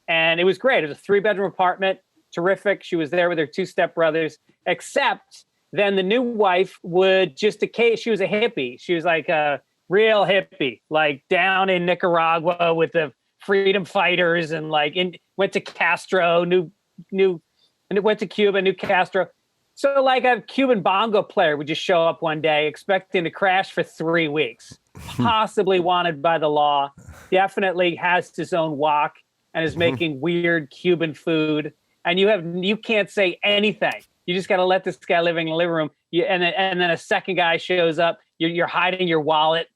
And it was great. It was a 3-bedroom apartment. Terrific. She was there with her 2 stepbrothers, except then the new wife would just she was a hippie. She was like a real hippie, like down in Nicaragua with the freedom fighters, and like went to Castro, and it went to Cuba, knew Castro. So like a Cuban bongo player would just show up one day expecting to crash for 3 weeks, possibly wanted by the law, definitely has his own wok and is making weird Cuban food. And you can't say anything. You just got to let this guy living in the living room. And then a second guy shows up. You're hiding your wallet.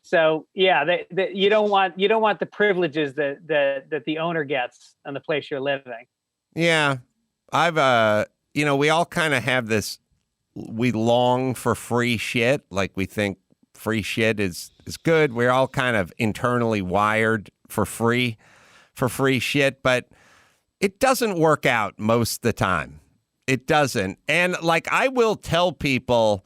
So yeah, you don't want the privileges that the owner gets on the place you're living. Yeah, I've we all kind of have this. We long for free shit. Like we think free shit is good. We're all kind of internally wired for free shit, but it doesn't work out most of the time. It doesn't. And like I will tell people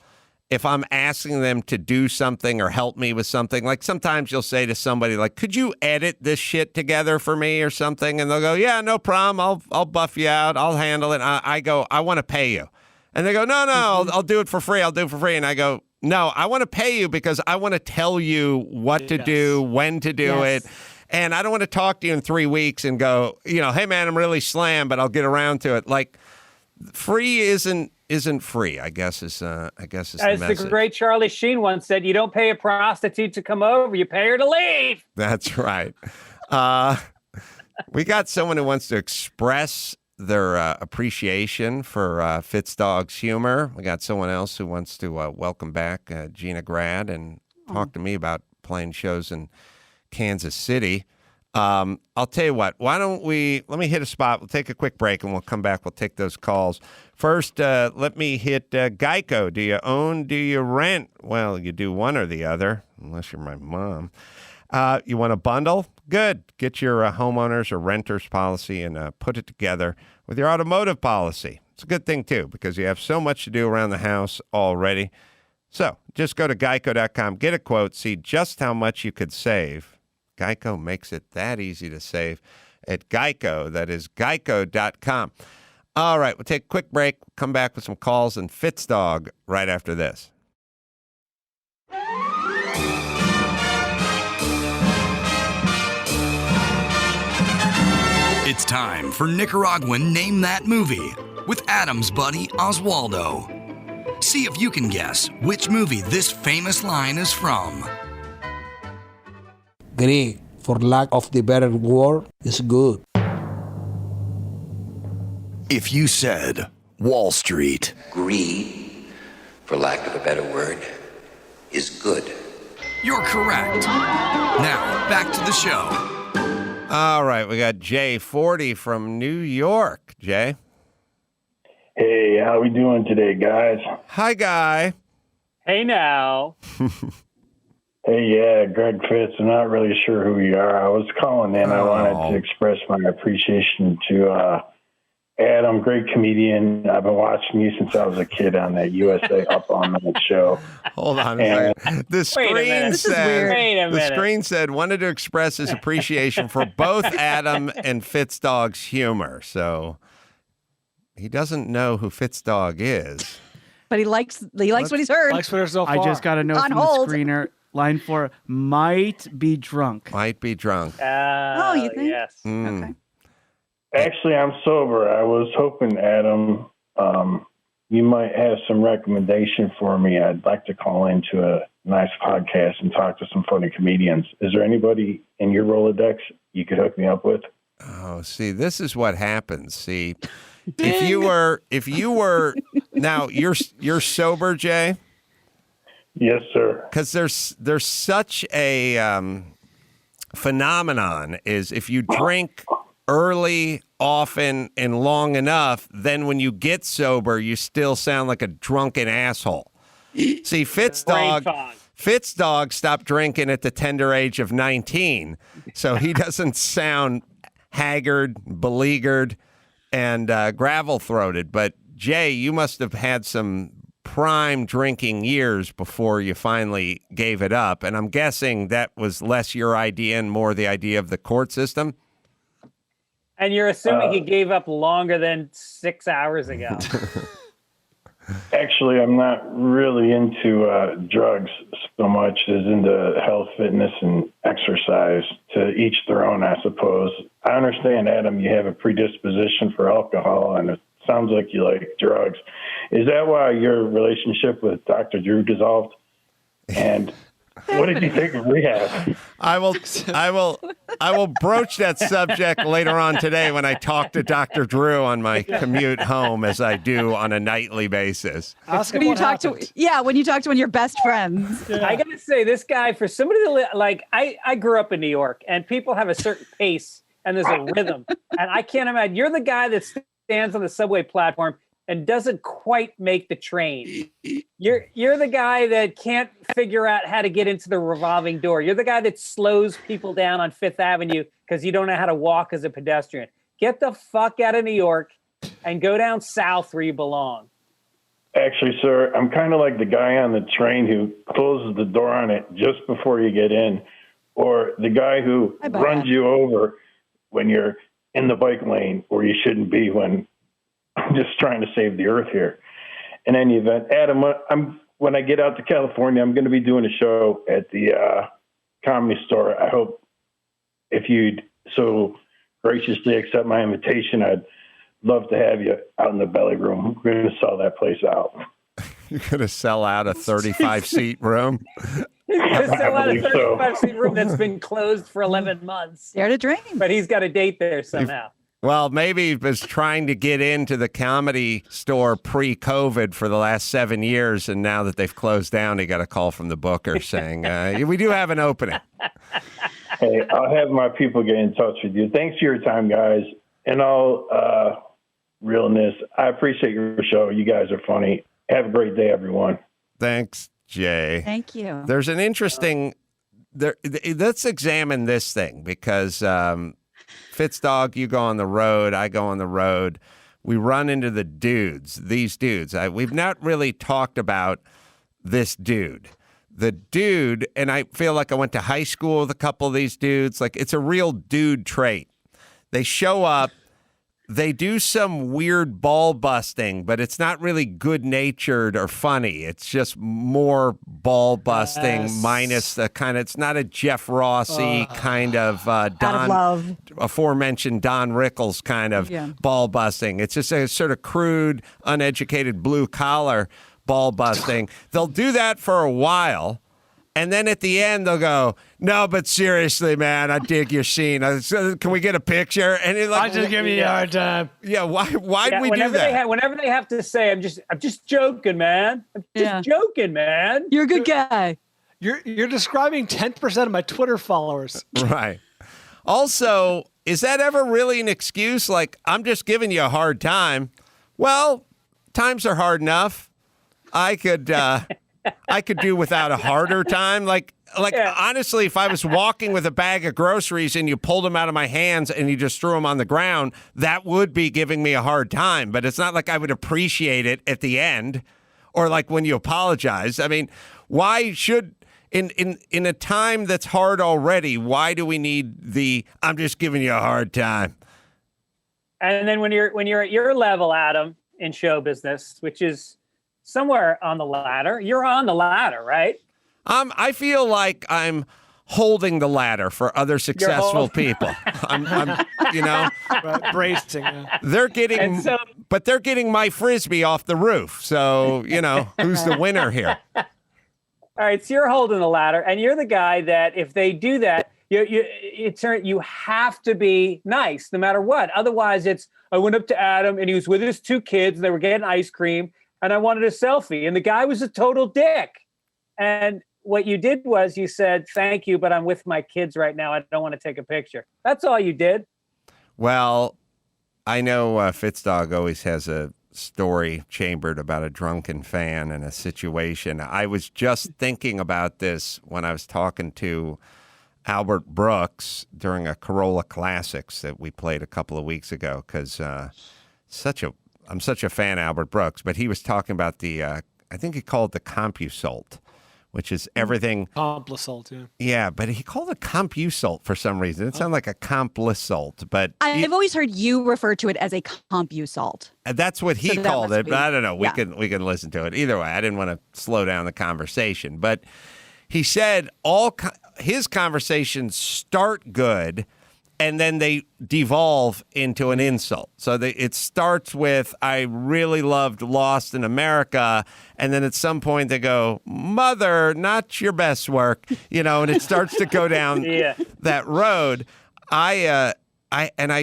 if I'm asking them to do something or help me with something, like sometimes you'll say to somebody like, could you edit this shit together for me or something? And they'll go, yeah, no problem. I'll buff you out. I'll handle it. I go, I want to pay you. And they go, no, I'll do it for free. I'll do it for free. And I go, no, I want to pay you because I want to tell you what to do, when to do it. And I don't want to talk to you in 3 weeks and go, hey man, I'm really slammed, but I'll get around to it. Like free isn't free, I guess is the message. As the great Charlie Sheen once said, you don't pay a prostitute to come over, you pay her to leave. That's right. We got someone who wants to express their appreciation for Fitzdog's humor. We got someone else who wants to welcome back Gina Grad and talk to me about playing shows in Kansas City. I'll tell you what, let me hit a spot. We'll take a quick break and we'll come back. We'll take those calls. First, let me hit Geico. Do you own, do you rent? Well, you do one or the other, unless you're my mom. You want a bundle? Good. Get your homeowners or renters policy and put it together with your automotive policy. It's a good thing, too, because you have so much to do around the house already. So just go to geico.com, get a quote, see just how much you could save. Geico makes it that easy to save at Geico. That is geico.com. All right, we'll take a quick break. We'll come back with some calls and Fitzdog right after this. It's time for Nicaraguan Name That Movie with Adam's buddy Oswaldo. See if you can guess which movie this famous line is from. Greek, for lack of the better word, is good. If you said Wall Street. Greed, for lack of a better word, is good. You're correct. Now, back to the show. All right, we got Jay 40 from New York. Jay? Hey, how we doing today, guys? Hi, Guy. Hey, now. Hey, yeah, Greg Fitz. I'm not really sure who you are. I was calling in. I wanted to express my appreciation to Adam, great comedian. I've been watching you since I was a kid on that USA Up All Night show. Hold on a second. The screen said wanted to express his appreciation for both Adam and Fitzdog's humor. So he doesn't know who Fitzdog is. But he likes what he's heard. Likes what so far. I just got a note from the screener. Line 4, might be drunk. Might be drunk. You think? Yes. Okay. Actually, I'm sober. I was hoping, Adam, you might have some recommendation for me. I'd like to call into a nice podcast and talk to some funny comedians. Is there anybody in your Rolodex you could hook me up with? Oh, see, this is what happens. See, if you were now you're sober, Jay? Yes, sir. Because there's such a phenomenon is if you drink early, often, and long enough, then when you get sober, you still sound like a drunken asshole. See, Fitzdog stopped drinking at the tender age of 19, so he doesn't sound haggard, beleaguered, and gravel-throated. But Jay, you must have had some prime drinking years before you finally gave it up. And I'm guessing that was less your idea and more the idea of the court system. And you're assuming he gave up longer than 6 hours ago. Actually, I'm not really into drugs so much as into health, fitness, and exercise. To each their own, I suppose. I understand, Adam, you have a predisposition for alcohol, and it sounds like you like drugs. Is that why your relationship with Dr. Drew dissolved? And what did you think of rehab? I will broach that subject later on today when I talk to Dr. Drew on my commute home, as I do on a nightly basis. Ask him when you what talk happened. when you talk to one of your best friends. I gotta say, this guy, for somebody to like, I grew up in New York, and people have a certain pace and there's a rhythm, and I can't imagine. You're the guy that stands on the subway platform and doesn't quite make the train. You're the guy that can't figure out how to get into the revolving door. You're the guy that slows people down on Fifth Avenue because you don't know how to walk as a pedestrian. Get the fuck out of New York and go down south where you belong. Actually, sir, I'm kind of like the guy on the train who closes the door on it just before you get in, or the guy who runs you over when you're in the bike lane where you shouldn't be when I'm just trying to save the earth here. In any event, Adam, when I get out to California, I'm going to be doing a show at the Comedy Store. I hope if you'd so graciously accept my invitation, I'd love to have you out in the belly room. We're going to sell that place out. You're going to sell out a 35-seat room? He's going to sell out a 35-seat room that's been closed for 11 months. Dare to dream. But he's got a date there somehow. Well, maybe he was trying to get into the Comedy Store pre-COVID for the last 7 years, and now that they've closed down, he got a call from the booker saying, we do have an opening. Hey, I'll have my people get in touch with you. Thanks for your time, guys. In all realness, I appreciate your show. You guys are funny. Have a great day, everyone. Thanks, Jay. Thank you. There's an interesting... let's examine this thing, because... Fitzdog, you go on the road, I go on the road. We run into these dudes. We've not really talked about this dude. The dude, and I feel like I went to high school with a couple of these dudes. Like, it's a real dude trait. They show up, they do some weird ball busting, but it's not really good-natured or funny. It's just more ball busting minus the kind of, it's not a Jeff Rossi kind of aforementioned Don Rickles kind of ball busting. It's just a sort of crude, uneducated blue-collar ball busting. They'll do that for a while. And then at the end, they'll go, no, but seriously, man, I dig your scene. Can we get a picture? And it's like, I just give you a hard time. Yeah, why do we do that? Whenever they have to say, I'm just joking, man. I'm just joking, man. You're a good guy. You're describing 10% of my Twitter followers. Right. Also, is that ever really an excuse? Like, I'm just giving you a hard time. Well, times are hard enough. I could do without a harder time. Like honestly, if I was walking with a bag of groceries and you pulled them out of my hands and you just threw them on the ground, that would be giving me a hard time. But it's not like I would appreciate it at the end, or like when you apologize. I mean, why should in a time that's hard already, why do we need I'm just giving you a hard time? And then when you're at your level, Adam, in show business, which is somewhere on the ladder. You're on the ladder, right? I feel like I'm holding the ladder for other successful people. I'm bracing. They're getting, but they're getting my Frisbee off the roof. So, who's the winner here? All right, so you're holding the ladder, and you're the guy that if they do that, you have to be nice no matter what. Otherwise, I went up to Adam, and he was with his 2 kids, and they were getting ice cream, and I wanted a selfie, and the guy was a total dick. And what you did was you said, thank you, but I'm with my kids right now. I don't want to take a picture. That's all you did. Well, I know Fitzdog always has a story chambered about a drunken fan and a situation. I was just thinking about this when I was talking to Albert Brooks during a Carolla Classics that we played a couple of weeks ago, because such a I'm such a fan of Albert Brooks, but he was talking about the, I think he called it the CompuSalt, which is everything. Complisalt, yeah. Yeah, but he called it CompuSalt for some reason. It sounded like a Complisalt, but I've always heard you refer to it as a CompuSalt. That's what he called it, but I don't know. We can listen to it. Either way, I didn't want to slow down the conversation, but he said his conversations start good, and then they devolve into an insult. So it starts with, I really loved Lost in America. And then at some point they go, mother, not your best work, and it starts to go down that road. I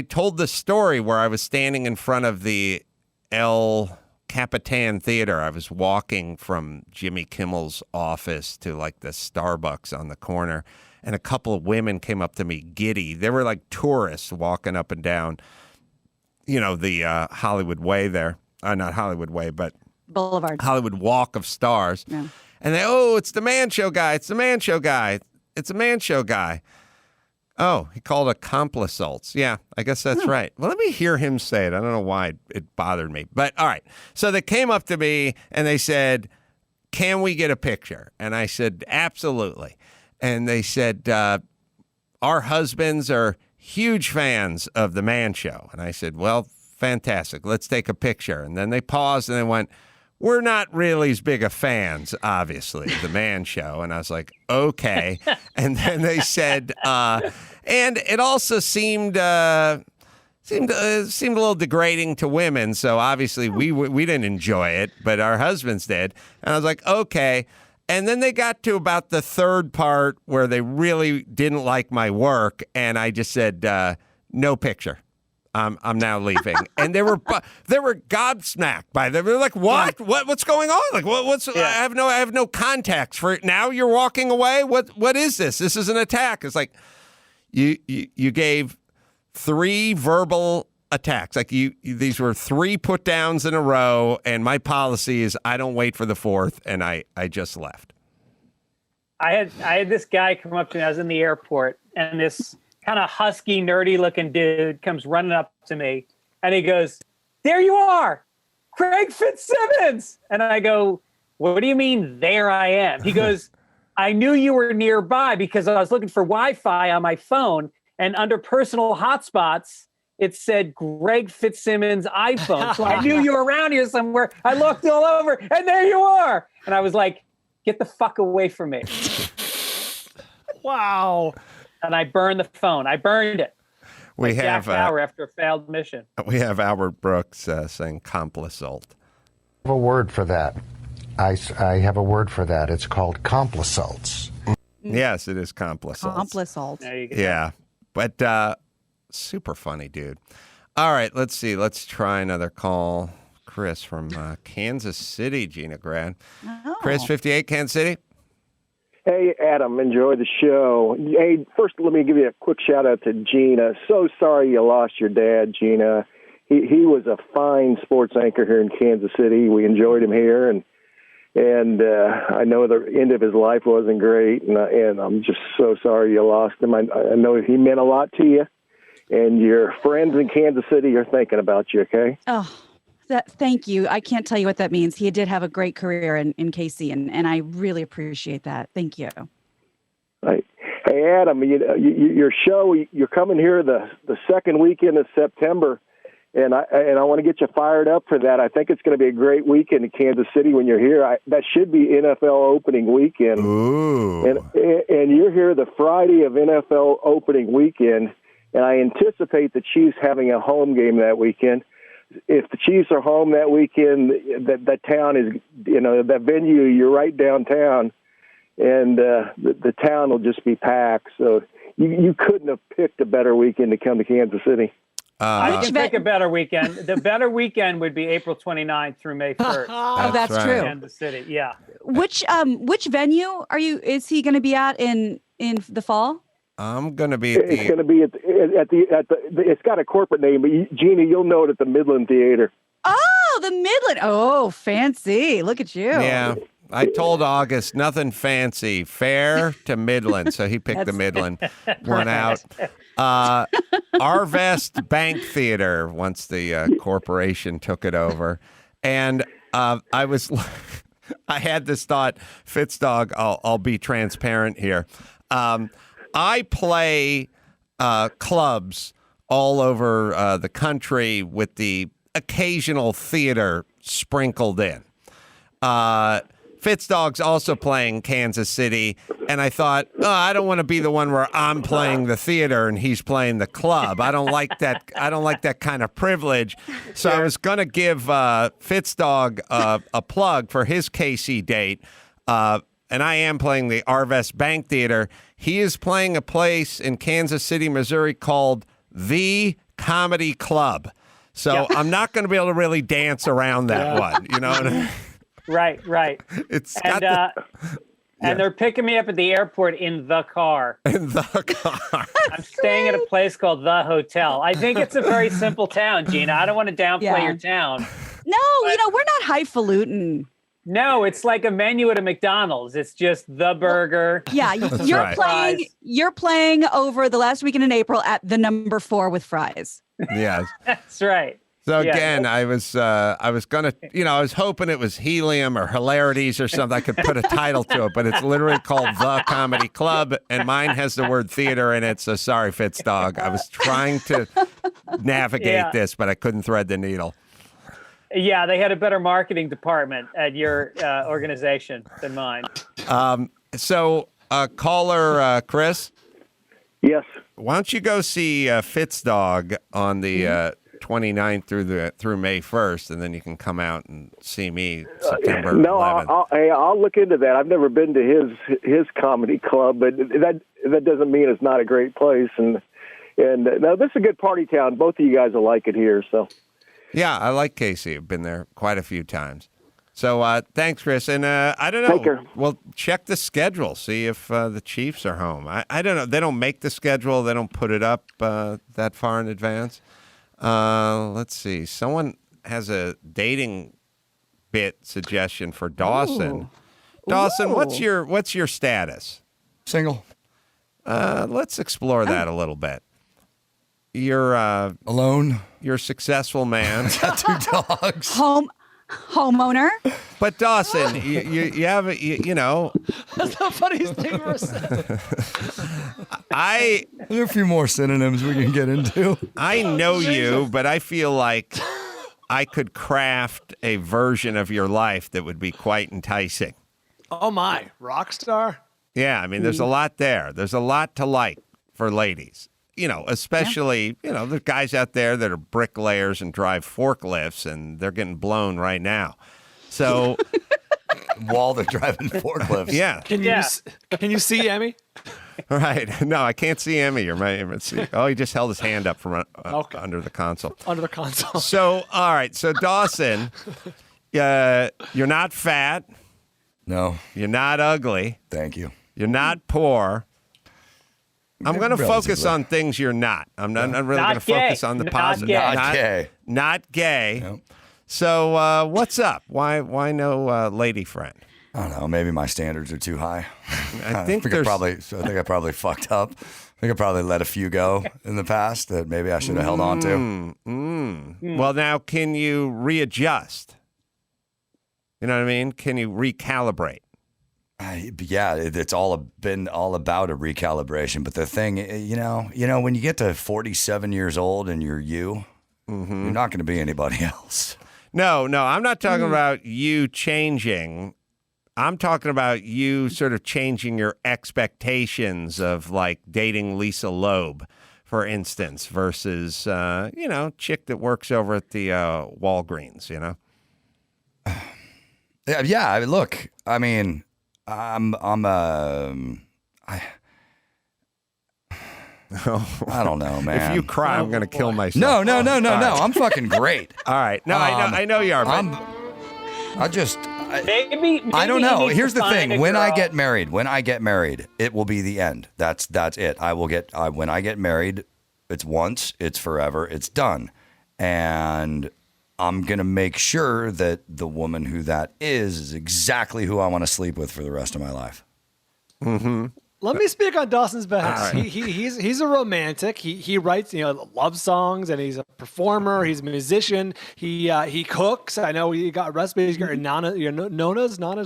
told the story where I was standing in front of the El Capitan Theater. I was walking from Jimmy Kimmel's office to like the Starbucks on the corner. And a couple of women came up to me giddy. They were like tourists walking up and down, the Hollywood Way there. Not Hollywood Way, but Boulevard. Hollywood Walk of Stars. Yeah. And it's the Man Show guy. It's the Man Show guy. It's a Man Show guy. Oh, he called it Complisalt. Yeah, I guess that's right. Well, let me hear him say it. I don't know why it bothered me. But all right. So they came up to me and they said, can we get a picture? And I said, absolutely. And they said, our husbands are huge fans of The Man Show. And I said, well, fantastic. Let's take a picture. And then they paused and they went, we're not really as big of fans, obviously, of The Man Show. And I was like, okay. And then they said, and it also seemed a little degrading to women. So obviously we didn't enjoy it, but our husbands did. And I was like, okay. And then they got to about the third part where they really didn't like my work, and I just said, "No picture. I'm now leaving." And they were gobsmacked by them. They're like, "What? What's going on? Like, what's? Yeah. I have no context for it. Now you're walking away. What is this? This is an attack." It's like you gave 3 verbal attacks. Like these were 3 put downs in a row, and my policy is I don't wait for the 4th, and I just left. I had this guy come up to me. I was in the airport, and this kind of husky, nerdy looking dude comes running up to me, and he goes, "There you are, Craig Fitzsimmons." And I go, "What do you mean, there I am?" He goes, "I knew you were nearby because I was looking for Wi-Fi on my phone, and under personal hotspots, it said Greg Fitzsimmons iPhone. So I knew you were around here somewhere. I looked all over, and there you are." And I was like, "Get the fuck away from me." Wow. And I burned the phone. I burned it. We have Jack Bauer after a failed mission. We have Albert Brooks saying Complisalt. I have a word for that. I have a word for that. It's called Complisalts. Yes, it is Complisalt. Complisalt. There you go. Yeah, but super funny, dude. All right, let's see. Let's try another call. Chris from Kansas City, Gina Grad. Oh. Chris, 58, Kansas City. Hey, Adam, enjoy the show. Hey, first, let me give you a quick shout-out to Gina. So sorry you lost your dad, Gina. He was a fine sports anchor here in Kansas City. We enjoyed him here, and I know the end of his life wasn't great, and I'm just so sorry you lost him. I know he meant a lot to you, and your friends in Kansas City are thinking about you, okay? Oh, thank you. I can't tell you what that means. He did have a great career in KC, and I really appreciate that. Thank you. Right. Hey, Adam, your show, you're coming here the second weekend of September, and I want to get you fired up for that. I think it's going to be a great weekend in Kansas City when you're here. That should be NFL opening weekend. Ooh. And you're here the Friday of NFL opening weekend, and I anticipate the Chiefs having a home game that weekend. If the Chiefs are home that weekend, that town is, that venue, you're right downtown, and the town will just be packed. So you couldn't have picked a better weekend to come to Kansas City. I can pick a better weekend. The better weekend would be April 29th through May 1st. Oh, that's right. true. Kansas City, yeah. Which venue is he going to be at in the fall? I'm going to be It's going to be at the it's got a corporate name, but Gina, you'll know it at the Midland Theater. Oh, the Midland. Oh, fancy. Look at you. Yeah. I told August nothing fancy, fair to Midland, so he picked the Midland one out. Arvest Bank Theater once the corporation took it over, and I had this thought, Fitzdog. I'll be transparent here. I play clubs all over the country with the occasional theater sprinkled in. Fitzdog's also playing Kansas City, and I thought, I don't want to be the one where I'm playing the theater and he's playing the club. I don't like that. I don't like that kind of privilege. So I was going to give Fitzdog a plug for his KC date, and I am playing the Arvest Bank Theater. He is playing a place in Kansas City, Missouri called The Comedy Club. So I'm not going to be able to really dance around that one, you know what I mean? Right. It's and they're picking me up at the airport in the car. In the car. I'm staying at a place called The Hotel. I think it's a very simple town, Gina. I don't want to downplay your town. No, we're not highfalutin. No, it's like a menu at a McDonald's. It's just the burger. Yeah, you're playing over the last weekend in April at the number 4 with fries. Yes. That's right. So again, I was gonna, I was hoping it was Helium or Hilarities or something. I could put a title to it, but it's literally called The Comedy Club, and mine has the word theater in it. So sorry, Fitzdog. I was trying to navigate this, but I couldn't thread the needle. Yeah, they had a better marketing department at your organization than mine. So caller Chris. Yes. Why don't you go see Fitzdog on the 29th through May 1st, and then you can come out and see me September 11th. I'll look into that. I've never been to his comedy club, but that doesn't mean it's not a great place. And no, this is a good party town. Both of you guys will like it here. So. Yeah, I like Casey. I've been there quite a few times. So thanks, Chris. And I don't know. Take care. Well, check the schedule. See if the Chiefs are home. I don't know. They don't make the schedule. They don't put it up that far in advance. Let's see. Someone has a dating bit suggestion for Dawson. Ooh. Dawson, Ooh. what's your status? Single. Let's explore that a little bit. You're alone. You're a successful man. Got 2 dogs. Homeowner. But Dawson, you have That's the funniest thing ever said. There are a few more synonyms we can get into. I know you, but I feel like I could craft a version of your life that would be quite enticing. Oh my, rock star. Yeah, I mean, there's a lot there. There's a lot to like for ladies. Especially, there's guys out there that are bricklayers and drive forklifts, and they're getting blown right now. So, while they're driving forklifts. Yeah. Can you see Emmy? Right. No, I can't see Emmy. Oh, he just held his hand up from under the console. Under the console. So, all right. So, Dawson, you're not fat. No. You're not ugly. Thank you. You're not poor. I'm going to focus on things you're not. I'm not really going to focus on the positive. Not gay. Not gay. Nope. So what's up? Why no lady friend? I don't know. Maybe my standards are too high. I think I probably fucked up. I think I probably let a few go in the past that maybe I should have held on to. Well, now can you readjust? You know what I mean? Can you recalibrate? Yeah, it's been all about a recalibration. But the thing, when you get to 47 years old and you're you're not going to be anybody else. No, I'm not talking about you changing. I'm talking about you sort of changing your expectations of like dating Lisa Loeb, for instance, versus, chick that works over at the Walgreens, Yeah, look, I mean, I don't know, man. If you cry, I'm going to kill myself. No. I'm fucking great. All right. No, I know you are. Maybe I don't know. Here's the thing. When girl. I get married, it will be the end. That's it. When I get married, it's once, it's forever, it's done. And I'm going to make sure that the woman who that is exactly who I want to sleep with for the rest of my life. Mm-hmm. Let me speak on Dawson's behalf. Right. He's a romantic. He writes love songs, and he's a performer. He's a musician. He cooks. I know he got recipes. He's got Nana's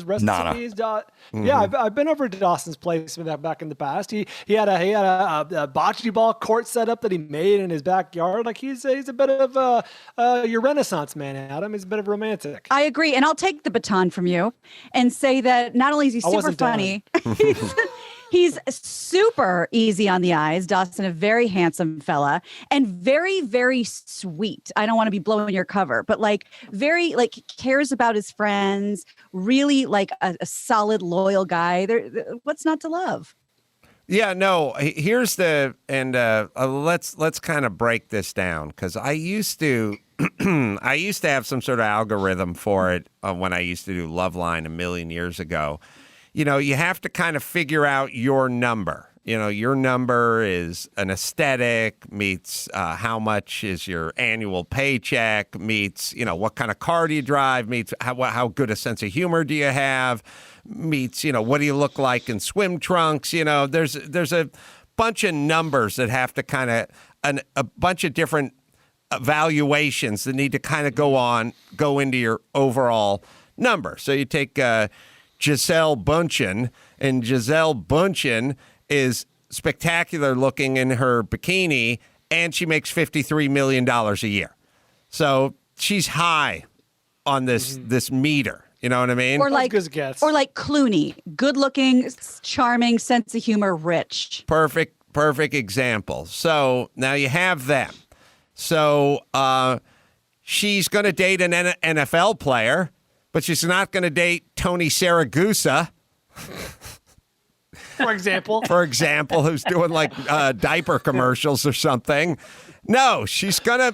recipes. Nana. Yeah, I've been over to Dawson's place back in the past. He had a bocce ball court set up that he made in his backyard. Like he's a bit of your Renaissance man, Adam. He's a bit of a romantic. I agree, and I'll take the baton from you and say that not only is he super funny. He's super easy on the eyes. Dawson, a very handsome fella and very, very sweet. I don't want to be blowing your cover, but very cares about his friends, really a solid, loyal guy. What's not to love? Yeah, no, here's let's kind of break this down, because I used to have some sort of algorithm for it when I used to do Loveline a million years ago. You have to kind of figure out your number. Your number is an aesthetic, meets how much is your annual paycheck, meets, what kind of car do you drive, meets how good a sense of humor do you have, meets, what do you look like in swim trunks. There's a bunch of numbers that have to kind of, a bunch of different evaluations that need to kind of go into your overall number. So you take Gisele Bündchen, and Gisele Bündchen is spectacular looking in her bikini, and she makes $53 million a year. So she's high on this meter. You know what I mean? Or like Clooney, good looking, charming, sense of humor, rich. Perfect example. So now you have them. So she's going to date an NFL player, but she's not going to date Tony Saragusa, for example, who's doing diaper commercials or something. No, she's gonna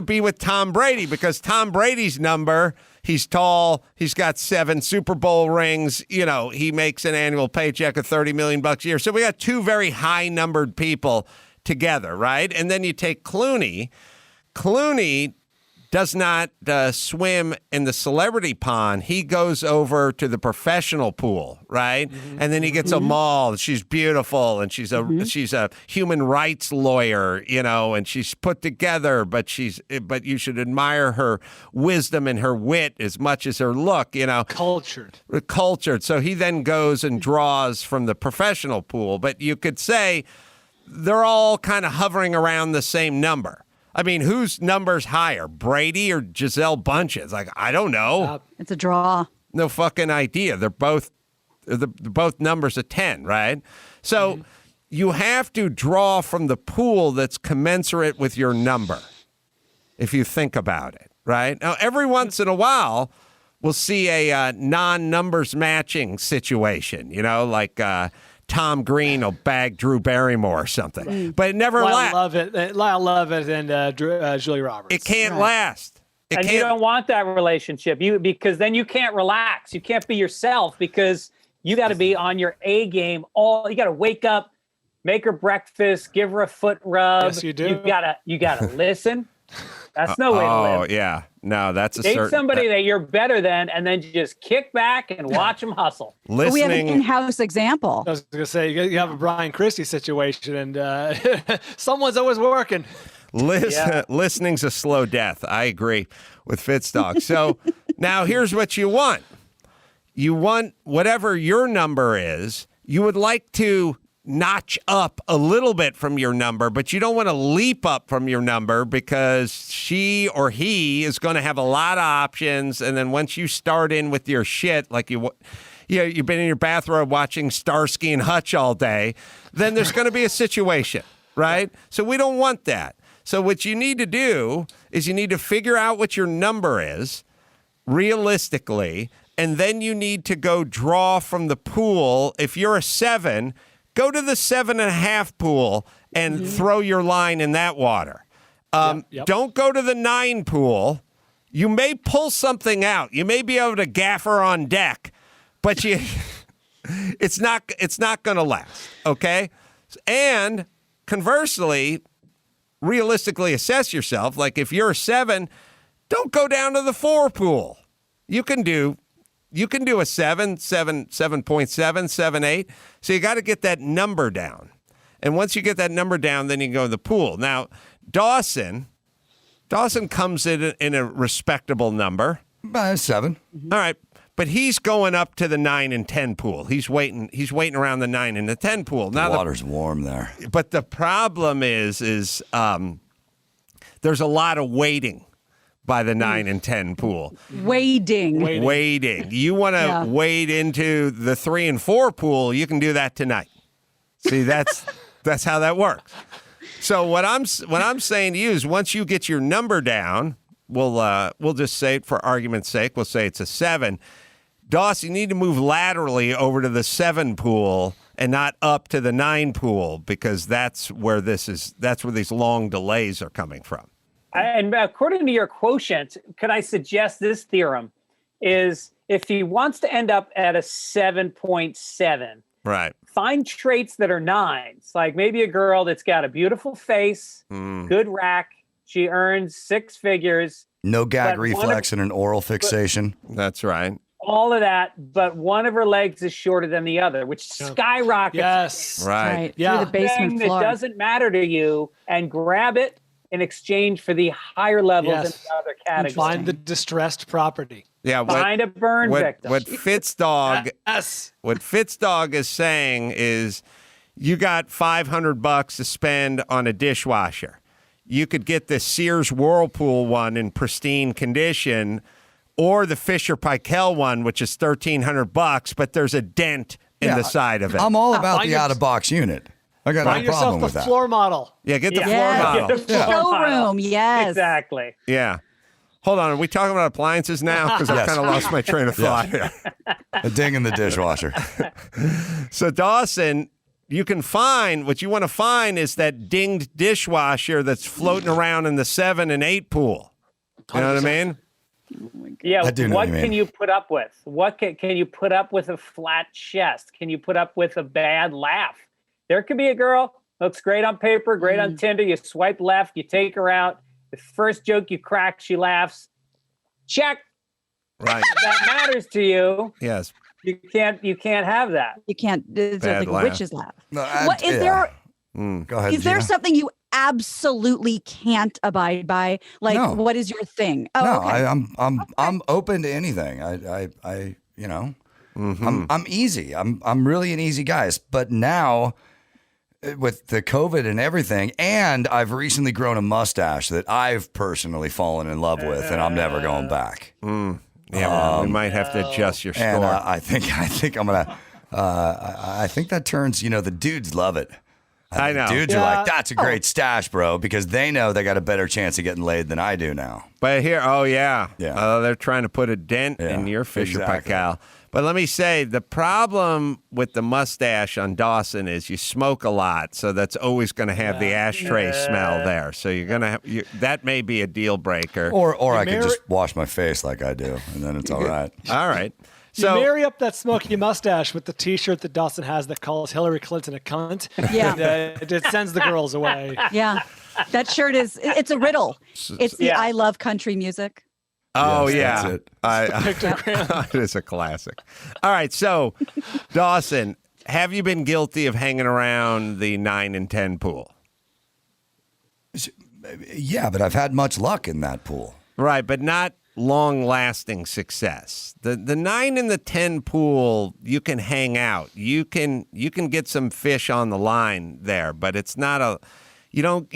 be with Tom Brady, because Tom Brady's number, he's tall, he's got 7 Super Bowl rings, he makes an annual paycheck of $30 million a year. So we got 2 very high numbered people together, right? And then you take Clooney. Clooney does not swim in the celebrity pond. He goes over to the professional pool, right? Mm-hmm. And then he gets a maul. She's beautiful, and she's a human rights lawyer, and she's put together, but you should admire her wisdom and her wit as much as her look, Cultured. So he then goes and draws from the professional pool, but you could say they're all kind of hovering around the same number. I mean, whose number's higher, Brady or Gisele Bündchen? It's I don't know. It's a draw. No fucking idea. They're both numbers of 10, right? So you have to draw from the pool that's commensurate with your number, if you think about it, right? Now, every once in a while, we'll see a non-numbers matching situation, Tom Green will bag Drew Barrymore or something, but it never lasts. Lyle Lovett and Julia Roberts. It can't last. You don't want that relationship, because then you can't relax. You can't be yourself, because you got to be on your A game. You got to wake up, make her breakfast, give her a foot rub. Yes, you do. You gotta listen. That's no way to live. Oh yeah, no, that's a date somebody that you're better than, and then just kick back and watch them hustle. Listening. We have an in-house example. I was going to say you have a Brian Christie situation, and someone's always working. Listening's a slow death. I agree with Fitzdog. So now here's what you want. You want whatever your number is. You would like to notch up a little bit from your number, but you don't want to leap up from your number, because she or he is going to have a lot of options. And then once you start in with your shit, you've been in your bathrobe watching Starsky and Hutch all day, then there's going to be a situation, right? So we don't want that. So what you need to do is you need to figure out what your number is realistically, and then you need to go draw from the pool. If you're a 7, go to the 7.5 pool and throw your line in that water. Don't go to the 9 pool. You may pull something out. You may be able to gaffer on deck, but it's not going to last. Okay. And conversely, realistically assess yourself. Like if you're a 7, don't go down to the 4 pool. You can do a 7, 7.7, 7, 8. So you got to get that number down. And once you get that number down, then you can go to the pool. Now, Dawson comes in a respectable number. 7. All right. But he's going up to the 9 and 10 pool. He's waiting around the 9 and the 10 pool. Now the water's warm there. But the problem is there's a lot of waiting by the 9 and 10 pool. Waiting. You want to wade into the 3 and 4 pool, you can do that tonight. See, that's how that works. So what I'm saying to you is once you get your number down, we'll just say it for argument's sake, we'll say it's a 7. Dawson, you need to move laterally over to the 7 pool and not up to the 9 pool because that's where these long delays are coming from. And according to your quotient, could I suggest this theorem is if he wants to end up at a 7.7, right? Find traits that are 9s, like maybe a girl that's got a beautiful face, good rack, she earns 6 figures. No gag reflex and an oral fixation. That's right. All of that, but one of her legs is shorter than the other, which skyrockets. Yes. Right. Yeah. Through the basement floor. That doesn't matter to you, and grab it in exchange for the higher levels in the other categories. Find the distressed property. Yeah. Find a burn victim. What Fitzdog is saying is you got $500 to spend on a dishwasher. You could get the Sears Whirlpool one in pristine condition, or the Fisher Paykel one, which is $1,300, but there's a dent in the side of it. I'm all about the out-of-box unit. I got no problem with that. Find yourself the floor model. Yeah, get the floor model. Get the showroom, yes. Exactly. Yeah. Hold on, are we talking about appliances now? Because I've kind of lost my train of thought here. A ding in the dishwasher. So Dawson, what you want to find is that dinged dishwasher that's floating around in the 7 and 8 pool. You know what I mean? Yeah, what can you put up with? What can you put up with a flat chest? Can you put up with a bad laugh? There could be a girl, looks great on paper, great on Tinder. You swipe left, you take her out. The first joke you crack, she laughs. Check. Right. If that matters to you. Yes. You can't have that. You can't. It's like a witch's laugh. No, what is there? Go ahead. Is there something you absolutely can't abide by? Like, what is your thing? Oh, no, okay. I'm open to anything. I you know, I'm easy. I'm really an easy guy. But now, with the COVID and everything, and I've recently grown a mustache that I've personally fallen in love with, and I'm never going back. Yeah, well, we might have to adjust your score. And I think I'm gonna. I think that turns. The dudes love it. I know. Dudes are like, that's a great stash, bro, because they know they got a better chance of getting laid than I do now. But here, they're trying to put a dent in your Fisher Paykel. But let me say, the problem with the mustache on Dawson is you smoke a lot, so that's always going to have the ashtray smell there. So you're going to that may be a deal breaker. Or I could just wash my face like I do, and then it's all right. All right. So you marry up that smoky mustache with the T-shirt that Dawson has that calls Hillary Clinton a cunt. Yeah, and, it sends the girls away. Yeah, that shirt it's a riddle. It's the I love country music. Oh, yes, that's it. It is a classic. All right, so Dawson, have you been guilty of hanging around the 9 and 10 pool? Yeah, but I've had much luck in that pool. Right, but not long-lasting success. The 9 and the 10 pool, you can hang out. You can get some fish on the line there, but it's not you don't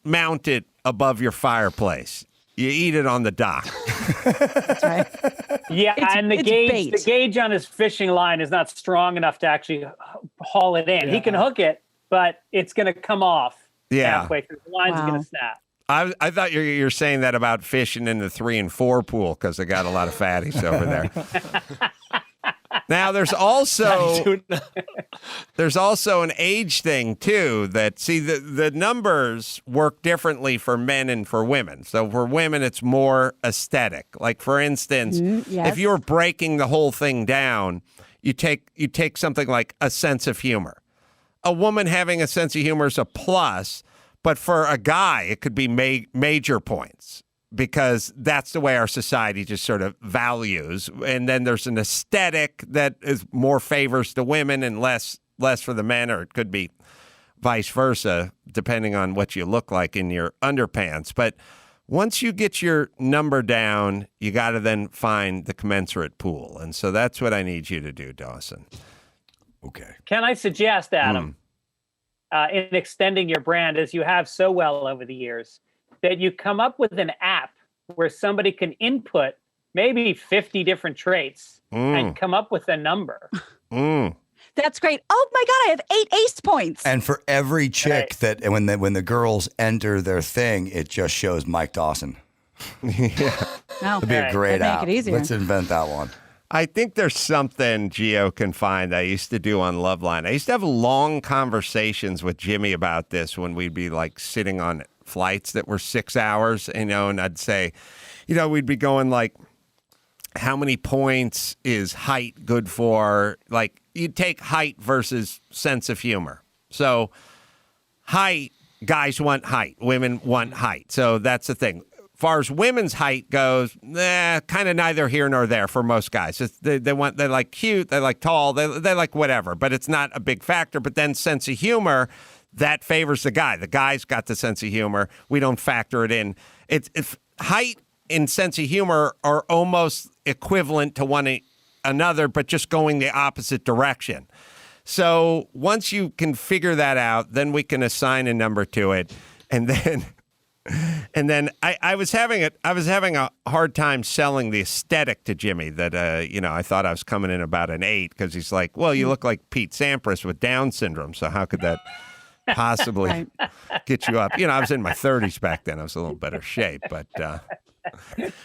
mount it above your fireplace. You eat it on the dock. That's right. Yeah, and the gauge on his fishing line is not strong enough to actually haul it in. Yeah. He can hook it, but it's going to come off halfway through. The line's going to snap. I thought you're saying that about fishing in the 3 and 4 pool because they got a lot of fatties over there. Now there's also an age thing too that the numbers work differently for men and for women. So for women it's more aesthetic. Like for instance, if you were breaking the whole thing down, you take something like a sense of humor. A woman having a sense of humor is a plus, but for a guy it could be major points. because that's the way our society just sort of values. And then there's an aesthetic that is more favors the women and less for the men, or it could be vice versa, depending on what you look like in your underpants. But once you get your number down, you got to then find the commensurate pool. And so that's what I need you to do, Dawson. Okay. Can I suggest, Adam, in extending your brand, as you have so well over the years, that you come up with an app where somebody can input maybe 50 different traits and come up with a number? That's great. Oh my God, I have 8 ace points. And for every chick that when the girls enter their thing, it just shows Mike Dawson. Yeah. It'd be a great app. Make it easier. Let's invent that one. I think there's something Gio can find I used to do on Loveline. I used to have long conversations with Jimmy about this when we'd be like sitting on flights that were 6 hours, and I'd say, we'd be going like, how many points is height good for? Like, you'd take height versus sense of humor. So height, guys want height, women want height. So that's the thing. As far as women's height goes, kind of neither here nor there for most guys. They like cute, they like tall, they like whatever, but it's not a big factor. But then sense of humor, that favors the guy. The guy's got the sense of humor. We don't factor it in. It's height and sense of humor are almost equivalent to one another, but just going the opposite direction. So once you can figure that out, then we can assign a number to it, and then I was having a hard time selling the aesthetic to Jimmy that I thought I was coming in about an 8 because he's like, well, you look like Pete Sampras with Down syndrome, so how could that possibly get you up? I was in my 30s back then. I was a little better shape, but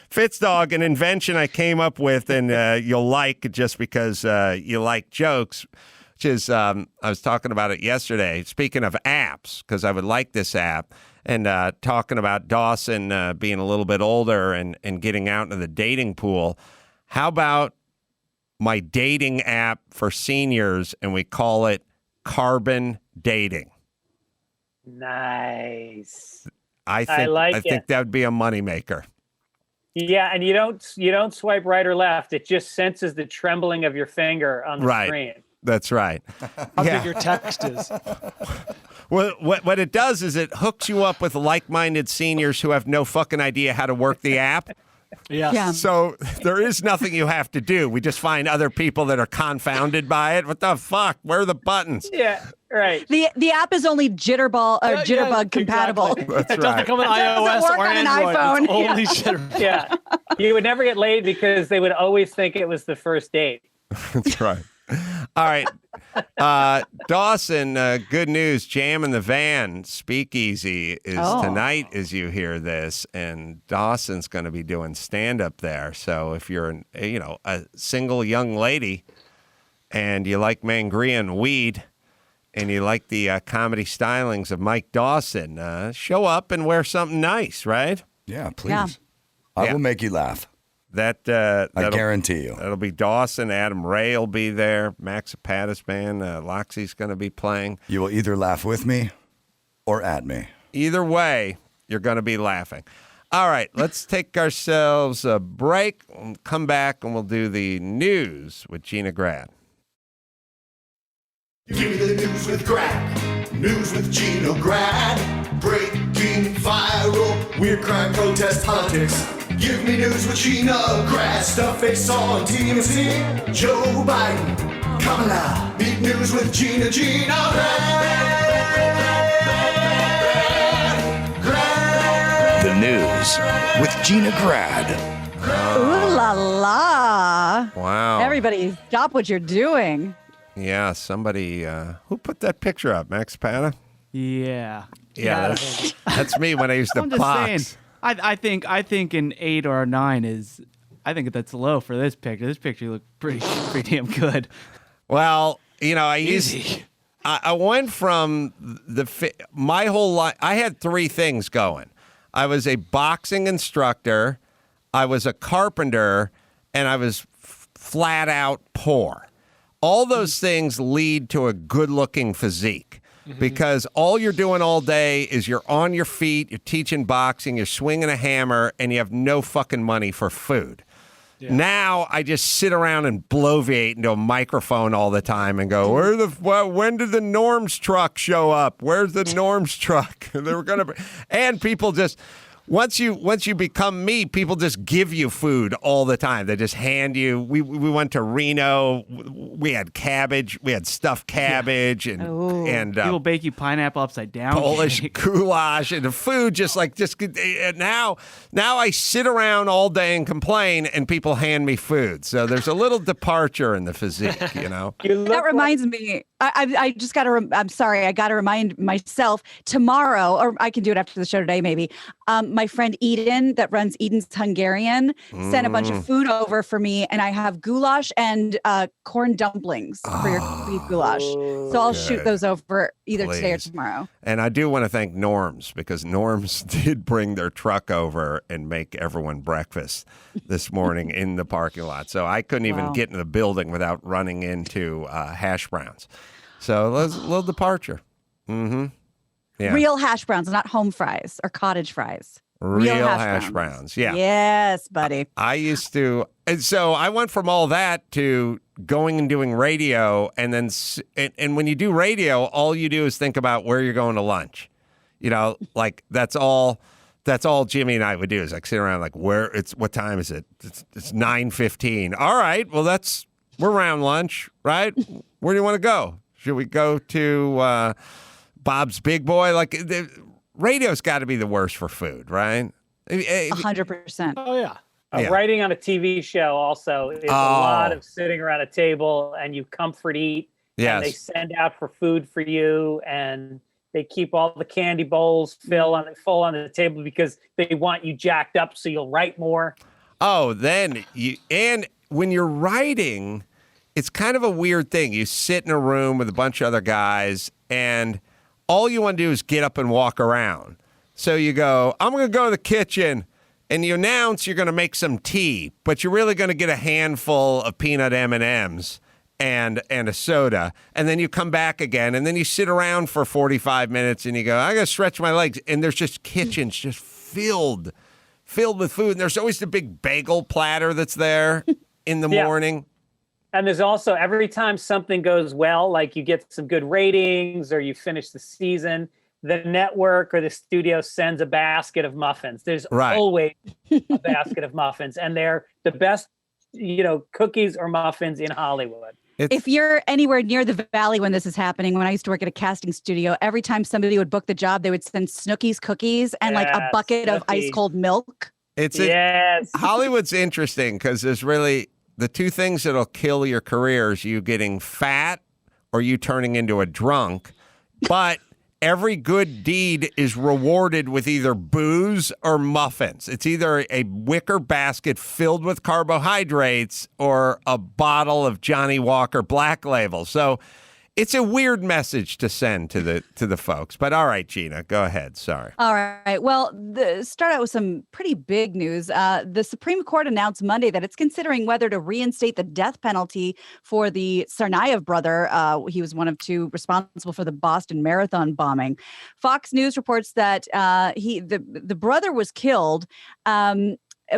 Fitzdog, an invention I came up with, and you'll like just because you like jokes, which is I was talking about it yesterday. Speaking of apps, because I would like this app, and talking about Dawson being a little bit older and getting out into the dating pool. How about my dating app for seniors, and we call it Carbon Dating? Nice. I think that would be a moneymaker. Yeah, and you don't swipe right or left. It just senses the trembling of your finger on the screen. That's right. How big your text is. Well, what it does is it hooks you up with like-minded seniors who have no fucking idea how to work the app. Yeah. So there is nothing you have to do. We just find other people that are confounded by it. What the fuck? Where are the buttons? Yeah, right. The app is only Jitterbug compatible. Exactly. It doesn't come on iOS work or on an Android. iPhone. It's only Jitterbug. Yeah. You would never get laid because they would always think it was the first date. That's right. All right. Dawson, good news. Jam in the Van Speakeasy is tonight as you hear this, and Dawson's going to be doing stand-up there. So if you're a single young lady and you like Mangria and weed and you like the comedy stylings of Mike Dawson, show up and wear something nice, right? Yeah, please. Yeah. I will make you laugh. I guarantee you. That'll be Dawson. Adam Ray will be there. Max Apatis band. Loxy's going to be playing. You will either laugh with me or at me. Either way, you're going to be laughing. All right, let's take ourselves a break. We'll come back and we'll do the news with Gina Grad. Give me the news with Grad. News with Gina Grad. Breaking, viral, weird crime, protest, politics. Give me news with Gina Grad. Stuff they saw on TMZ. Joe Biden, Kamala. Meet news with Gina Grad. The news with Gina Grad. Ooh la la. Wow. Everybody stop what you're doing. Yeah, somebody, who put that picture up? Max Pata? Yeah. Yeah, that's me when I used to I'm just box. saying. I think an 8 or a 9 is. I think that's low for this picture. This picture looked pretty damn good. Well, I went from my whole life. I had 3 things going. I was a boxing instructor, I was a carpenter, and I was flat out poor. All those things lead to a good-looking physique. because all you're doing all day is you're on your feet, you're teaching boxing, you're swinging a hammer, and you have no fucking money for food. Yeah. Now I just sit around and bloviate into a microphone all the time and go, when did the Norms truck show up? Where's the Norms truck? They were gonna, and people just. Once you become me, people just give you food all the time. They just hand you. We went to Reno. We had cabbage. We had stuffed cabbage and people bake you pineapple upside down. Polish goulash and the food now I sit around all day and complain, and people hand me food. So there's a little departure in the physique, you know. That reminds me. I just got to. I'm sorry. I got to remind myself tomorrow, or I can do it after the show today, maybe. My friend Eden, that runs Eden's Hungarian, sent a bunch of food over for me, and I have goulash and corn dumplings for your beef goulash. So I'll shoot those over either today or tomorrow. And I do want to thank Norms, because Norms did bring their truck over and make everyone breakfast this morning in the parking lot. So I couldn't even get in the building without running into hash browns. So a little departure. Mm-hmm. Yeah. Real hash browns, not home fries or cottage fries. Real hash browns. Yeah. Yes, buddy. I used to. And so I went from all that to going and doing radio. And then, and when you do radio, all you do is think about where you're going to lunch. You know, like that's all Jimmy and I would do, is like sit around like, what time is it? It's 9:15. All right. Well, we're around lunch, right? Where do you want to go? Should we go to Bob's Big Boy? Like, radio's got to be the worst for food, right? 100%. Oh, yeah. Writing on a TV show also is a lot of sitting around a table and you comfort eat. Yes. And they send out for food for you, and they keep all the candy bowls full on the table because they want you jacked up so you'll write more. Oh, and when you're writing, it's kind of a weird thing. You sit in a room with a bunch of other guys, and all you want to do is get up and walk around. So you go, I'm going to go to the kitchen, and you announce you're going to make some tea, but you're really going to get a handful of peanut M&Ms and a soda, and then you come back again, and then you sit around for 45 minutes, and you go, I got to stretch my legs, and there's just kitchens just filled with food, and there's always the big bagel platter that's there in the morning. And there's also, every time something goes well, like you get some good ratings or you finish the season, the network or the studio sends a basket of muffins. There's always a basket of muffins, and they're the best, cookies or muffins in Hollywood. If you're anywhere near the Valley when this is happening, when I used to work at a casting studio, every time somebody would book the job, they would send Snookies cookies and like a bucket of ice cold milk. Hollywood's interesting because there's really the two things that'll kill your career is you getting fat or you turning into a drunk. But every good deed is rewarded with either booze or muffins. It's either a wicker basket filled with carbohydrates or a bottle of Johnny Walker Black Label. So it's a weird message to send to the folks. But all right, Gina, go ahead. Sorry. All right. Well, start out with some pretty big news. The Supreme Court announced Monday that it's considering whether to reinstate the death penalty for the Tsarnaev brother. He was one of two responsible for the Boston Marathon bombing. Fox News reports that the brother was killed.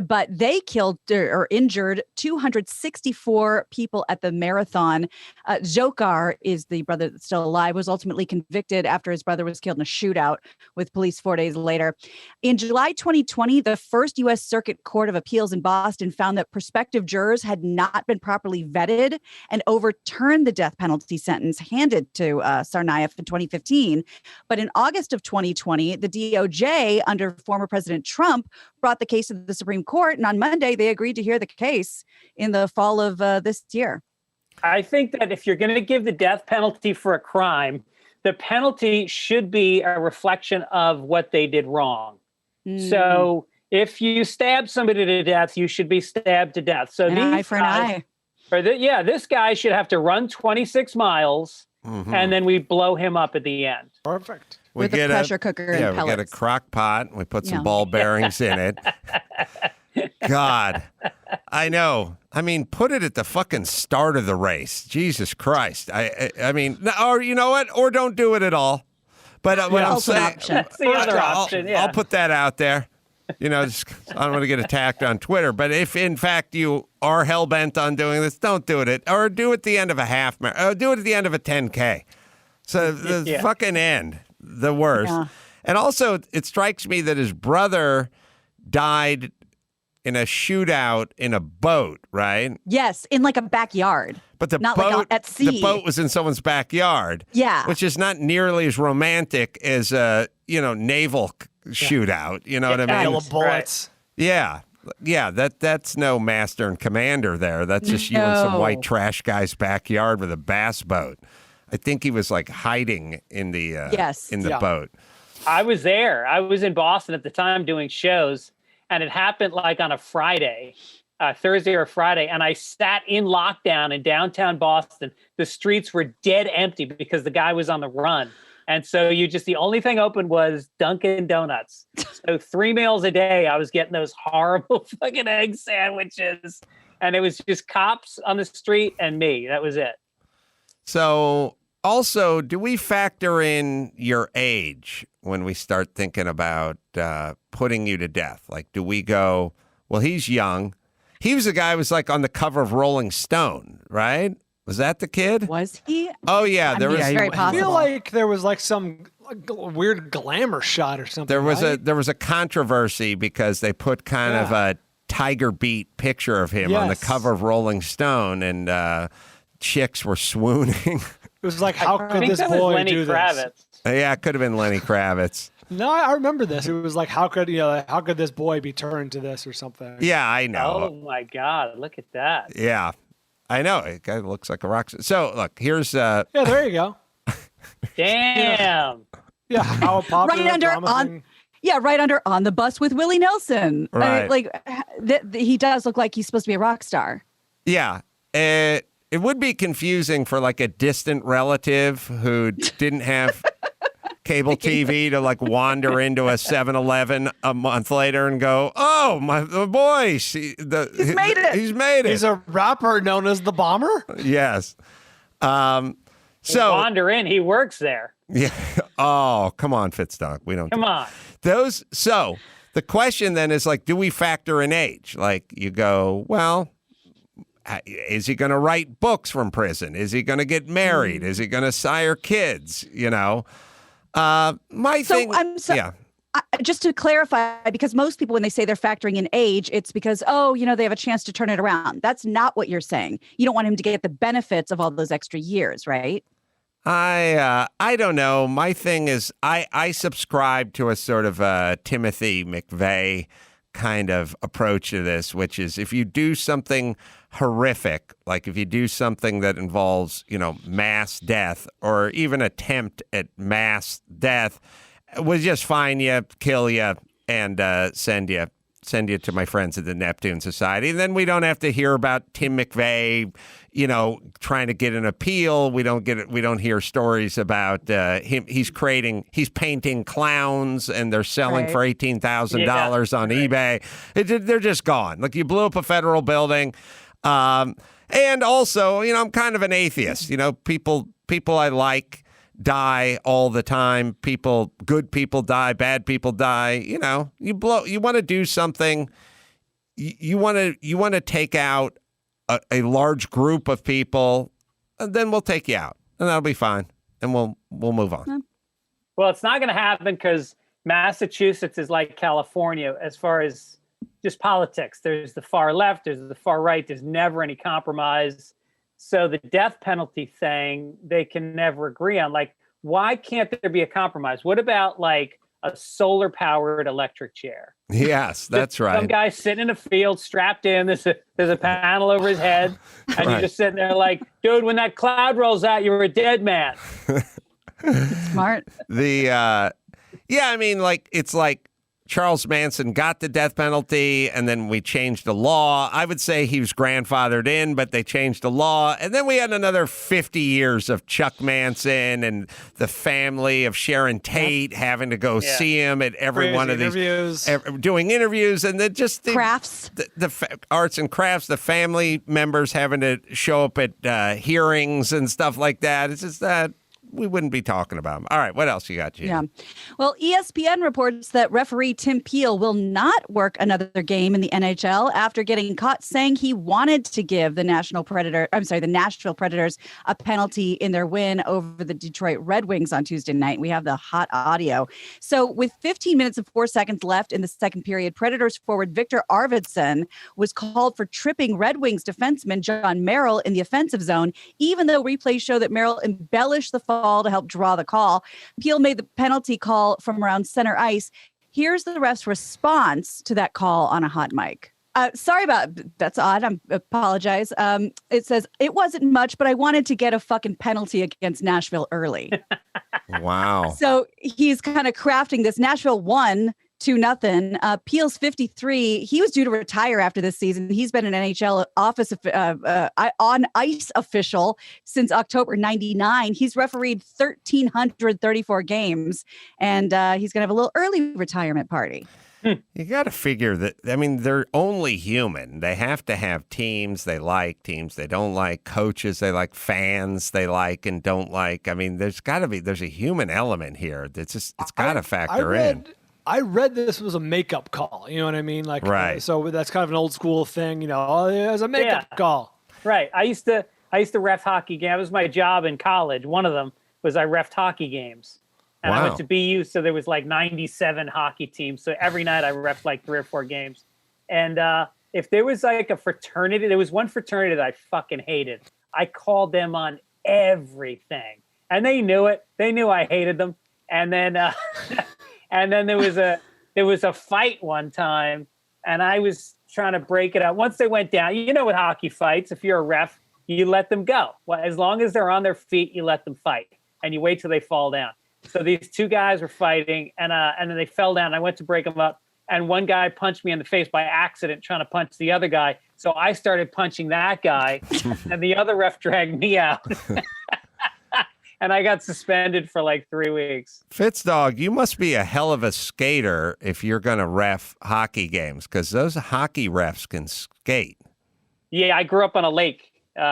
But they killed or injured 264 people at the marathon. Dzhokhar is the brother that's still alive, was ultimately convicted after his brother was killed in a shootout with police 4 days later. In July 2020, the first U.S. Circuit Court of Appeals in Boston found that prospective jurors had not been properly vetted and overturned the death penalty sentence handed to Tsarnaev in 2015. But in August of 2020, the DOJ, under former President Trump, brought the case to the Supreme Court, and on Monday they agreed to hear the case in the fall of this year. I think that if you're going to give the death penalty for a crime, the penalty should be a reflection of what they did wrong. So if you stab somebody to death, you should be stabbed to death. So an eye for an eye. This guy should have to run 26 miles, and then we blow him up at the end. Perfect. With a pressure cooker and pellets. We get a crock pot. We put some ball bearings in it. God. I know. I mean, put it at the fucking start of the race. Jesus Christ. I mean, or you know what? Or don't do it at all. But what I'm saying, that's the other option. Yeah. I'll put that out there. You know, I don't want to get attacked on Twitter. But if in fact you are hell bent on doing this, don't do it. Or do it at the end of a half marathon. Or do it at the end of a 10K. So the fucking end, the worst. Yeah. And also, it strikes me that his brother died in a shootout in a boat, right? Yes, in like a backyard. But the not boat, like at sea. The boat was in someone's backyard. Yeah. Which is not nearly as romantic as a, naval shootout. You know what I mean? Yellow bullets. Yeah. Yeah, that's no master and commander there. That's just you in some white trash guy's backyard with a bass boat. I think he was like hiding in the boat. I was there. I was in Boston at the time doing shows, and it happened like on a Friday, Thursday or Friday, and I sat in lockdown in downtown Boston. The streets were dead empty because the guy was on the run. And so the only thing open was Dunkin' Donuts. So 3 meals a day, I was getting those horrible fucking egg sandwiches. And it was just cops on the street and me. That was it. So also, do we factor in your age when we start thinking about putting you to death? Like, do we go, well, he's young. He was the guy who was like on the cover of Rolling Stone, right? Was that the kid? Was he? Oh, yeah. Very possible. I feel like there was like some weird glamour shot or something. There was a controversy because they put kind of a Tiger Beat picture of him on the cover of Rolling Stone, and chicks were swooning. It was like, how could this boy do this? Yeah, it could have been Lenny Kravitz. No, I remember this. It was like, how could this boy be turned to this or something? Yeah, I know. Oh my God, look at that. Yeah. I know. It guy looks like a rock star. So, look, here's... yeah, there you go. Damn. Yeah, how popular, right under On the Bus with Willie Nelson. Right. He does look like he's supposed to be a rock star. Yeah. It would be confusing for like a distant relative who didn't have cable TV to like wander into a 7-Eleven a month later and go, oh, my boy, he's made it. He's made it. He's a rapper known as the Bomber? Yes. So wander in, he works there. Yeah. Oh, come on, Fitzdog. We don't. Come on. So the question then is like, do we factor in age? Like you go, well, is he going to write books from prison? Is he going to get married? Is he going to sire kids? Just to clarify, because most people, when they say they're factoring in age, it's because, they have a chance to turn it around. That's not what you're saying. You don't want him to get the benefits of all those extra years, right? I don't know. My thing is I subscribe to a sort of Timothy McVeigh kind of approach to this, which is if you do something horrific, like if you do something that involves, mass death or even attempt at mass death, we'll just fine you, kill you, and send you to my friends at the Neptune Society. And then we don't have to hear about Tim McVeigh, trying to get an appeal. We don't hear stories about him. He's painting clowns and they're selling for $18,000 on eBay. They're just gone. Like you blew up a federal building. And also, I'm kind of an atheist. People I like die all the time. Good people die, bad people die. You want to do something. You want to take out a large group of people, and then we'll take you out, and that'll be fine, and we'll move on. Well, it's not going to happen because Massachusetts is like California as far as just politics. There's the far left, there's the far right. There's never any compromise. So the death penalty thing, they can never agree on. Like, why can't there be a compromise? What about like a solar-powered electric chair? Yes, that's right. Some guy sitting in a field, strapped in. There's a panel over his head, and you're just sitting there like, dude, when that cloud rolls out, you're a dead man. Smart. It's like Charles Manson got the death penalty, and then we changed the law. I would say he was grandfathered in, but they changed the law. And then we had another 50 years of Chuck Manson and the family of Sharon Tate having to go see him at every one of these interviews, doing interviews, and then just crafts, the arts and crafts, the family members having to show up at hearings and stuff like that. It's just that. We wouldn't be talking about him. All right, what else you got, Gina? Yeah. Well, ESPN reports that referee Tim Peel will not work another game in the NHL after getting caught saying he wanted to give the Nashville Predators a penalty in their win over the Detroit Red Wings on Tuesday night. We have the hot audio. So with 15 minutes and 4 seconds left in the second period, Predators forward Victor Arvidsson was called for tripping Red Wings defenseman John Merrill in the offensive zone, even though replays show that Merrill embellished the fall to help draw the call. Peel made the penalty call from around center ice. Here's the ref's response to that call on a hot mic. Sorry about that's odd. I apologize. It says it wasn't much, but I wanted to get a fucking penalty against Nashville early. Wow. So he's kind of crafting this. Nashville won 2-0. Peel's 53. He was due to retire after this season. He's been an NHL on ice official since October 99. He's refereed 1,334 games, and he's going to have a little early retirement party. You got to figure that, I mean, they're only human. They have to have teams they like, teams they don't like, coaches they like, fans they like and don't like. I mean, there's a human element here. It's got to factor in. I read this was a makeup call. You know what I mean? Like, right. So that's kind of an old school thing. You know, it was a makeup call. Right. I used to ref hockey games. That was my job in college. One of them was I refed hockey games. And I went to BU, so there was like 97 hockey teams. So every night I refed like 3 or 4 games. And if there was like a fraternity, there was one fraternity that I fucking hated. I called them on everything. And they knew it. They knew I hated them. And then and then there was a fight one time, and I was trying to break it up. Once they went down, you know, with hockey fights, if you're a ref, you let them go. Well, as long as they're on their feet, you let them fight, and you wait till they fall down. So these 2 guys were fighting, and then they fell down. I went to break them up, and one guy punched me in the face by accident, trying to punch the other guy. So I started punching that guy, and the other ref dragged me out. And I got suspended for like 3 weeks. Fitzdog, you must be a hell of a skater if you're going to ref hockey games, because those hockey refs can skate. Yeah, I grew up on a lake,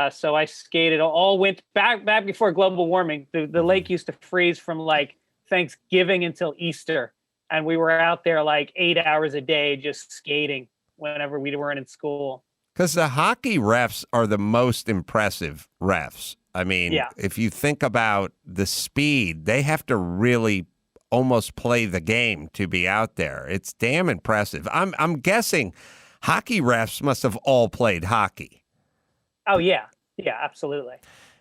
so I skated all winter. Back before global warming, the lake used to freeze from like Thanksgiving until Easter, and we were out there like 8 hours a day just skating whenever we weren't in school. Because the hockey refs are the most impressive refs. I mean, if you think about the speed, they have to really almost play the game to be out there. It's damn impressive. I'm guessing hockey refs must have all played hockey. Oh yeah, absolutely.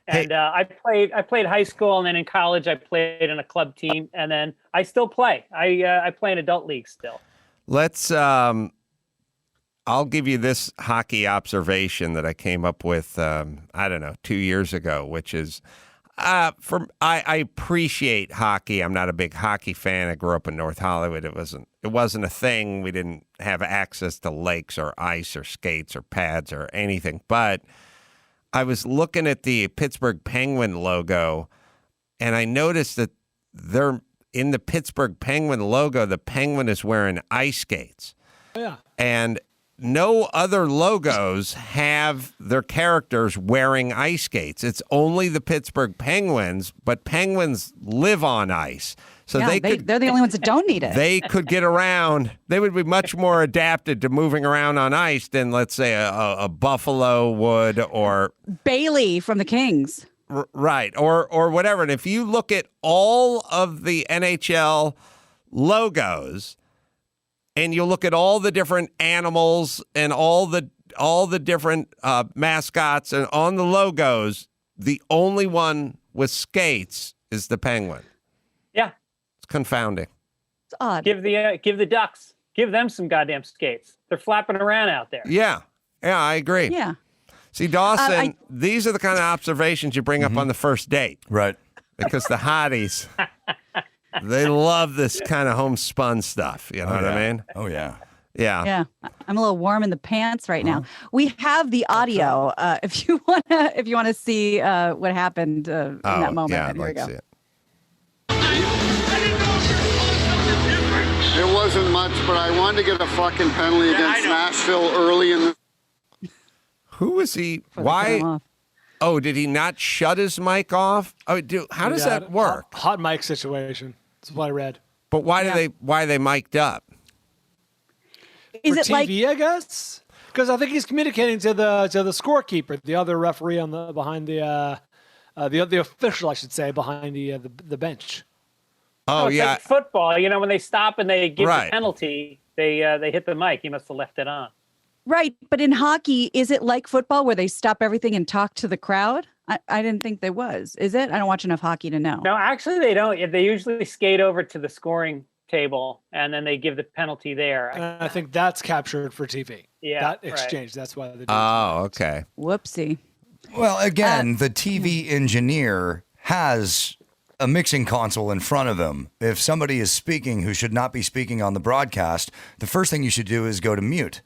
And I played high school, and then in college I played in a club team, and then I still play. I play in adult leagues still. Let's. I'll give you this hockey observation that I came up with, 2 years ago, which is, I appreciate hockey. I'm not a big hockey fan. I grew up in North Hollywood. It wasn't a thing. We didn't have access to lakes or ice or skates or pads or anything. But I was looking at the Pittsburgh Penguin logo, and I noticed that they're in the Pittsburgh Penguin logo, the Penguin is wearing ice skates. Yeah. And no other logos have their characters wearing ice skates. It's only the Pittsburgh Penguins, but Penguins live on ice. So they're the only ones that don't need it. They could get around. They would be much more adapted to moving around on ice than, let's say, a Buffalo would or Bailey from the Kings. Right. Or whatever. And if you look at all of the NHL logos, and you look at all the different animals and all the different mascots and on the logos, the only one with skates is the Penguin. Yeah, it's confounding. It's odd. Give the Ducks, give them some goddamn skates. They're flapping around out there. Yeah, I agree. Yeah. See, Dawson, these are the kind of observations you bring up on the first date, right? Because the hotties. They love this kind of homespun stuff. You know what I mean? Oh, yeah. Yeah. Yeah. I'm a little warm in the pants right now. We have the audio if you wanna see what happened in that moment. Yeah, Here we I'd like go. to see it. It wasn't much, but I wanted to get a fucking penalty against Nashville early in the. Who was he? Why? Oh, did he not shut his mic off? Oh, how does that work? Hot mic situation. That's what I read. But why are they mic'd up? Is For it TV, I guess? Because I think he's communicating to the scorekeeper, the other referee on behind the official, I should say, behind the bench. Oh, it's yeah. like football. You know, when they stop and they give Right. the penalty, they hit the mic. He must have left it on. Right. But in hockey, is it like football where they stop everything and talk to the crowd? I didn't think there was. Is it? I don't watch enough hockey to know. No, actually, they don't. They usually skate over to the scoring table and then they give the penalty there. I think that's captured for TV. Yeah, that right. exchange. That's why they do. Oh, okay. Whoopsie. Well, again, the TV engineer has a mixing console in front of him. If somebody is speaking who should not be speaking on the broadcast, the first thing you should do is go to mute.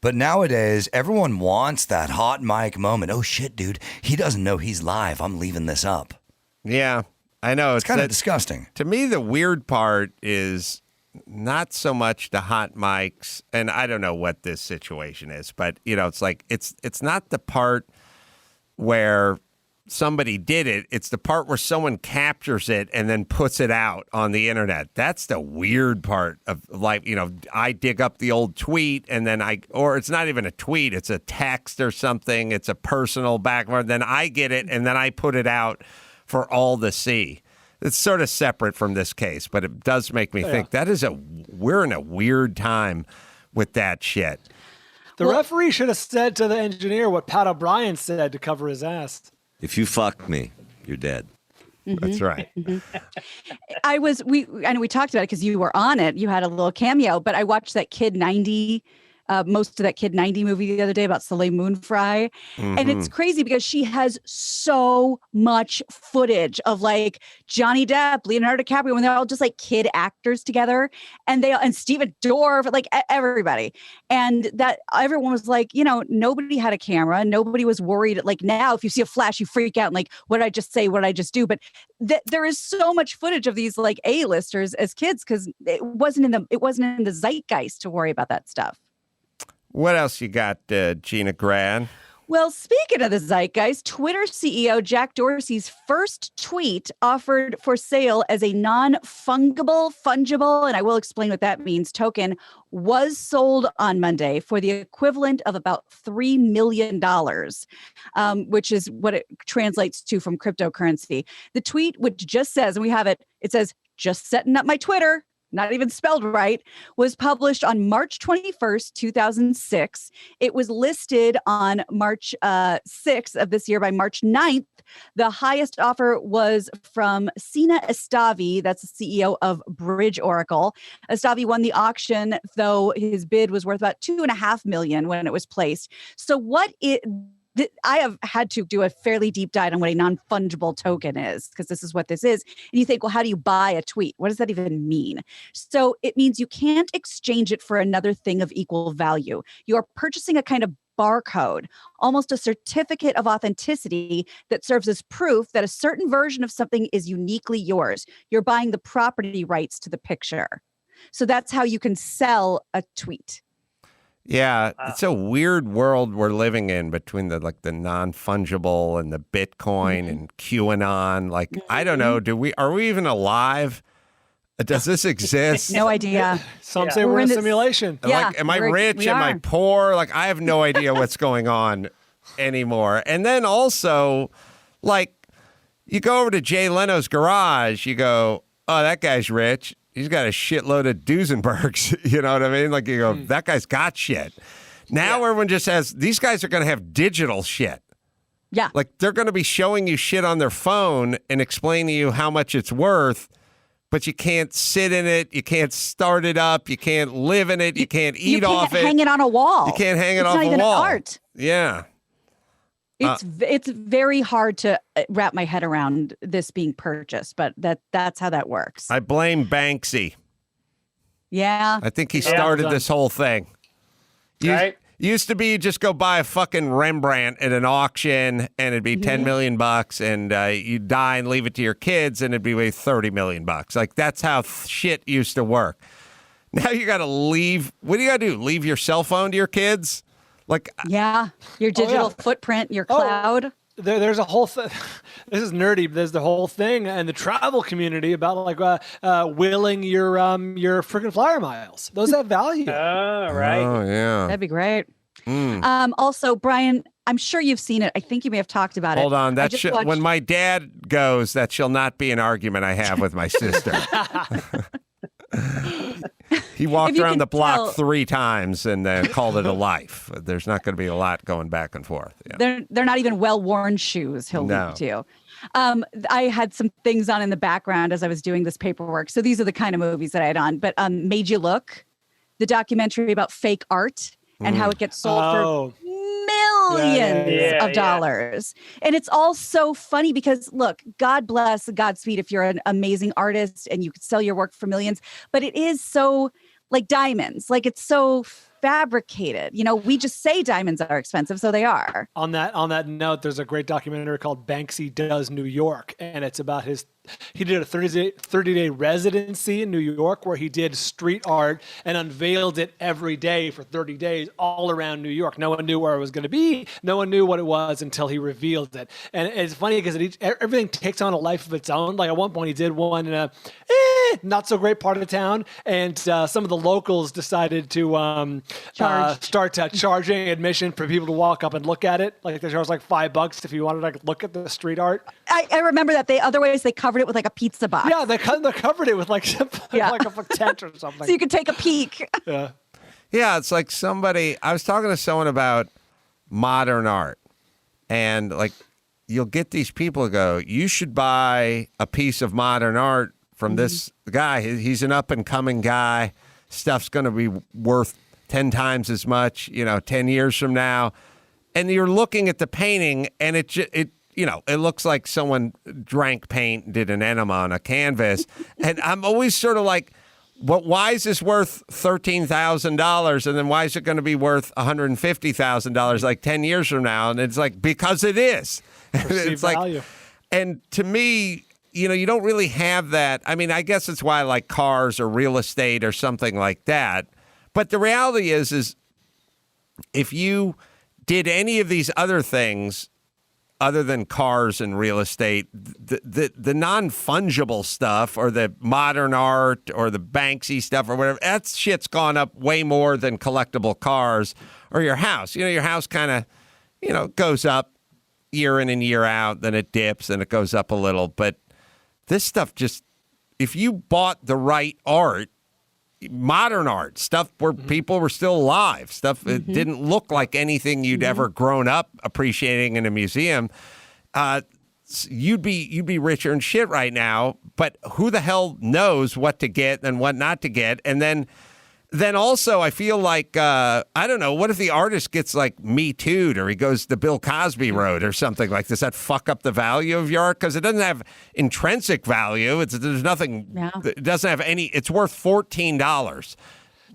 But nowadays, everyone wants that hot mic moment. Oh, shit, dude. He doesn't know he's live. I'm leaving this up. Yeah, I know. It's kind of disgusting. To me, the weird part is not so much the hot mics, and I don't know what this situation is, but, it's like it's not the part where somebody did it. It's the part where someone captures it and then puts it out on the internet. That's the weird part of life. I dig up the old tweet and then or it's not even a tweet. It's a text or something. It's a personal background. Then I get it and then I put it out for all to see. It's sort of separate from this case, but it does make me think we're in a weird time with that shit. The referee should have said to the engineer what Pat O'Brien said to cover his ass. If you fuck me, you're dead. That's right. I know we talked about it because you were on it. You had a little cameo, but I watched that Kid 90, most of that Kid 90 movie the other day about Soleil Moon Frye. And it's crazy because she has so much footage of like Johnny Depp, Leonardo DiCaprio, when they're all just like kid actors together and Stephen Dorff, like everybody. And that everyone was like, nobody had a camera. Nobody was worried. Like now, if you see a flash, you freak out and like, what did I just say? What did I just do? But there is so much footage of these like A-listers as kids because it wasn't in the zeitgeist to worry about that stuff. What else you got, Gina Grad? Well, speaking of the zeitgeist, Twitter CEO Jack Dorsey's first tweet offered for sale as a non-fungible, and I will explain what that means, token was sold on Monday for the equivalent of about $3 million, which is what it translates to from cryptocurrency. The tweet, which just says, and we have it, it says, just setting up my Twitter, not even spelled right, was published on March 21st, 2006. It was listed on March 6th of this year. By March 9th, the highest offer was from Sina Estavi, that's the CEO of Bridge Oracle. Estavi won the auction, though his bid was worth about $2.5 million when it was placed. So I have had to do a fairly deep dive on what a non-fungible token is, because this is what this is. And you think, well, how do you buy a tweet? What does that even mean? So it means you can't exchange it for another thing of equal value. You're purchasing a kind of barcode, almost a certificate of authenticity that serves as proof that a certain version of something is uniquely yours. You're buying the property rights to the picture. So that's how you can sell a tweet. Yeah, it's a weird world we're living in between the non-fungible and the Bitcoin and QAnon. Like, I don't know, are we even alive? Does this exist? No idea. Some say we're in a simulation. Like, am I rich? Am I poor? Like, I have no idea what's going on anymore. And then also, like, you go over to Jay Leno's garage, you go, oh, that guy's rich. He's got a shitload of Duesenbergs. You know what I mean? Like, you go, that guy's got shit. Now everyone just has, these guys are going to have digital shit. Yeah. Like, they're going to be showing you shit on their phone and explaining to you how much it's worth, but you can't sit in it. You can't start it up. You can't live in it. You can't eat off it. You can't hang it on a wall. You can't hang it off a wall. It's not even art. Yeah. It's very hard to wrap my head around this being purchased, but that's how that works. I blame Banksy. Yeah. I think he started this whole thing. Right. Used to be you just go buy a fucking Rembrandt at an auction and it'd be $10 million and you'd die and leave it to your kids and it'd be worth $30 million. Like that's how shit used to work. Now you got to leave. What do you got to do? Leave your cell phone to your kids? Like, your digital footprint, your cloud. There's a whole thing. This is nerdy. There's the whole thing and the travel community about willing your freaking flyer miles. Those have value. Oh, right. Oh, yeah. That'd be great. Also, Brian, I'm sure you've seen it. I think you may have talked about it. Hold on. When my dad goes, that shall not be an argument I have with my sister. He walked around the block 3 times and called it a life. There's not going to be a lot going back and forth. Yeah. They're not even well-worn shoes he'll leave to. I had some things on in the background as I was doing this paperwork. So these are the kind of movies that I had on. But Made You Look, the documentary about fake art and how it gets sold for millions of dollars. And it's all so funny because, look, God bless, Godspeed if you're an amazing artist and you could sell your work for millions. But it is so like diamonds, like it's so fabricated. You know, we just say diamonds are expensive, so they are. On that note, there's a great documentary called Banksy Does New York, and it's about he did a 30-day residency in New York where he did street art and unveiled it every day for 30 days all around New York. No one knew where it was going to be. No one knew what it was until he revealed it. And it's funny because everything takes on a life of its own. Like at one point he did one in a not so great part of town, and some of the locals decided to start charging admission for people to walk up and look at it. Like they charged like $5 if you wanted to look at the street art. I remember that. Otherwise they covered it with like a pizza box. Yeah, they covered it with like a tent or something. So you could take a peek. Yeah, it's like I was talking to someone about modern art, and like you'll get these people who go, you should buy a piece of modern art from this guy. He's an up and coming guy. Stuff's going to be worth 10 times as much, 10 years from now. And you're looking at the painting and it looks like someone drank paint and did an enema on a canvas. And I'm always sort of like, why is this worth $13,000? And then why is it going to be worth $150,000 like 10 years from now? And it's like, because it is. It's value. Like, and to me, you don't really have that. I mean, I guess it's why I like cars or real estate or something like that. But the reality is if you did any of these other things other than cars and real estate, the non-fungible stuff or the modern art or the Banksy stuff or whatever, that shit's gone up way more than collectible cars or your house. Your house kind of, goes up year in and year out, then it dips and it goes up a little. But this stuff just, if you bought the right art, modern art, stuff where people were still alive, stuff that didn't look like anything you'd ever grown up appreciating in a museum, you'd be richer and shit right now. But who the hell knows what to get and what not to get? And then also I feel like, I don't know, what if the artist gets like Me Too'd or he goes the Bill Cosby road or something like this? Does that fuck up the value of your art? Because it doesn't have intrinsic value. There's nothing, it doesn't have any, it's worth $14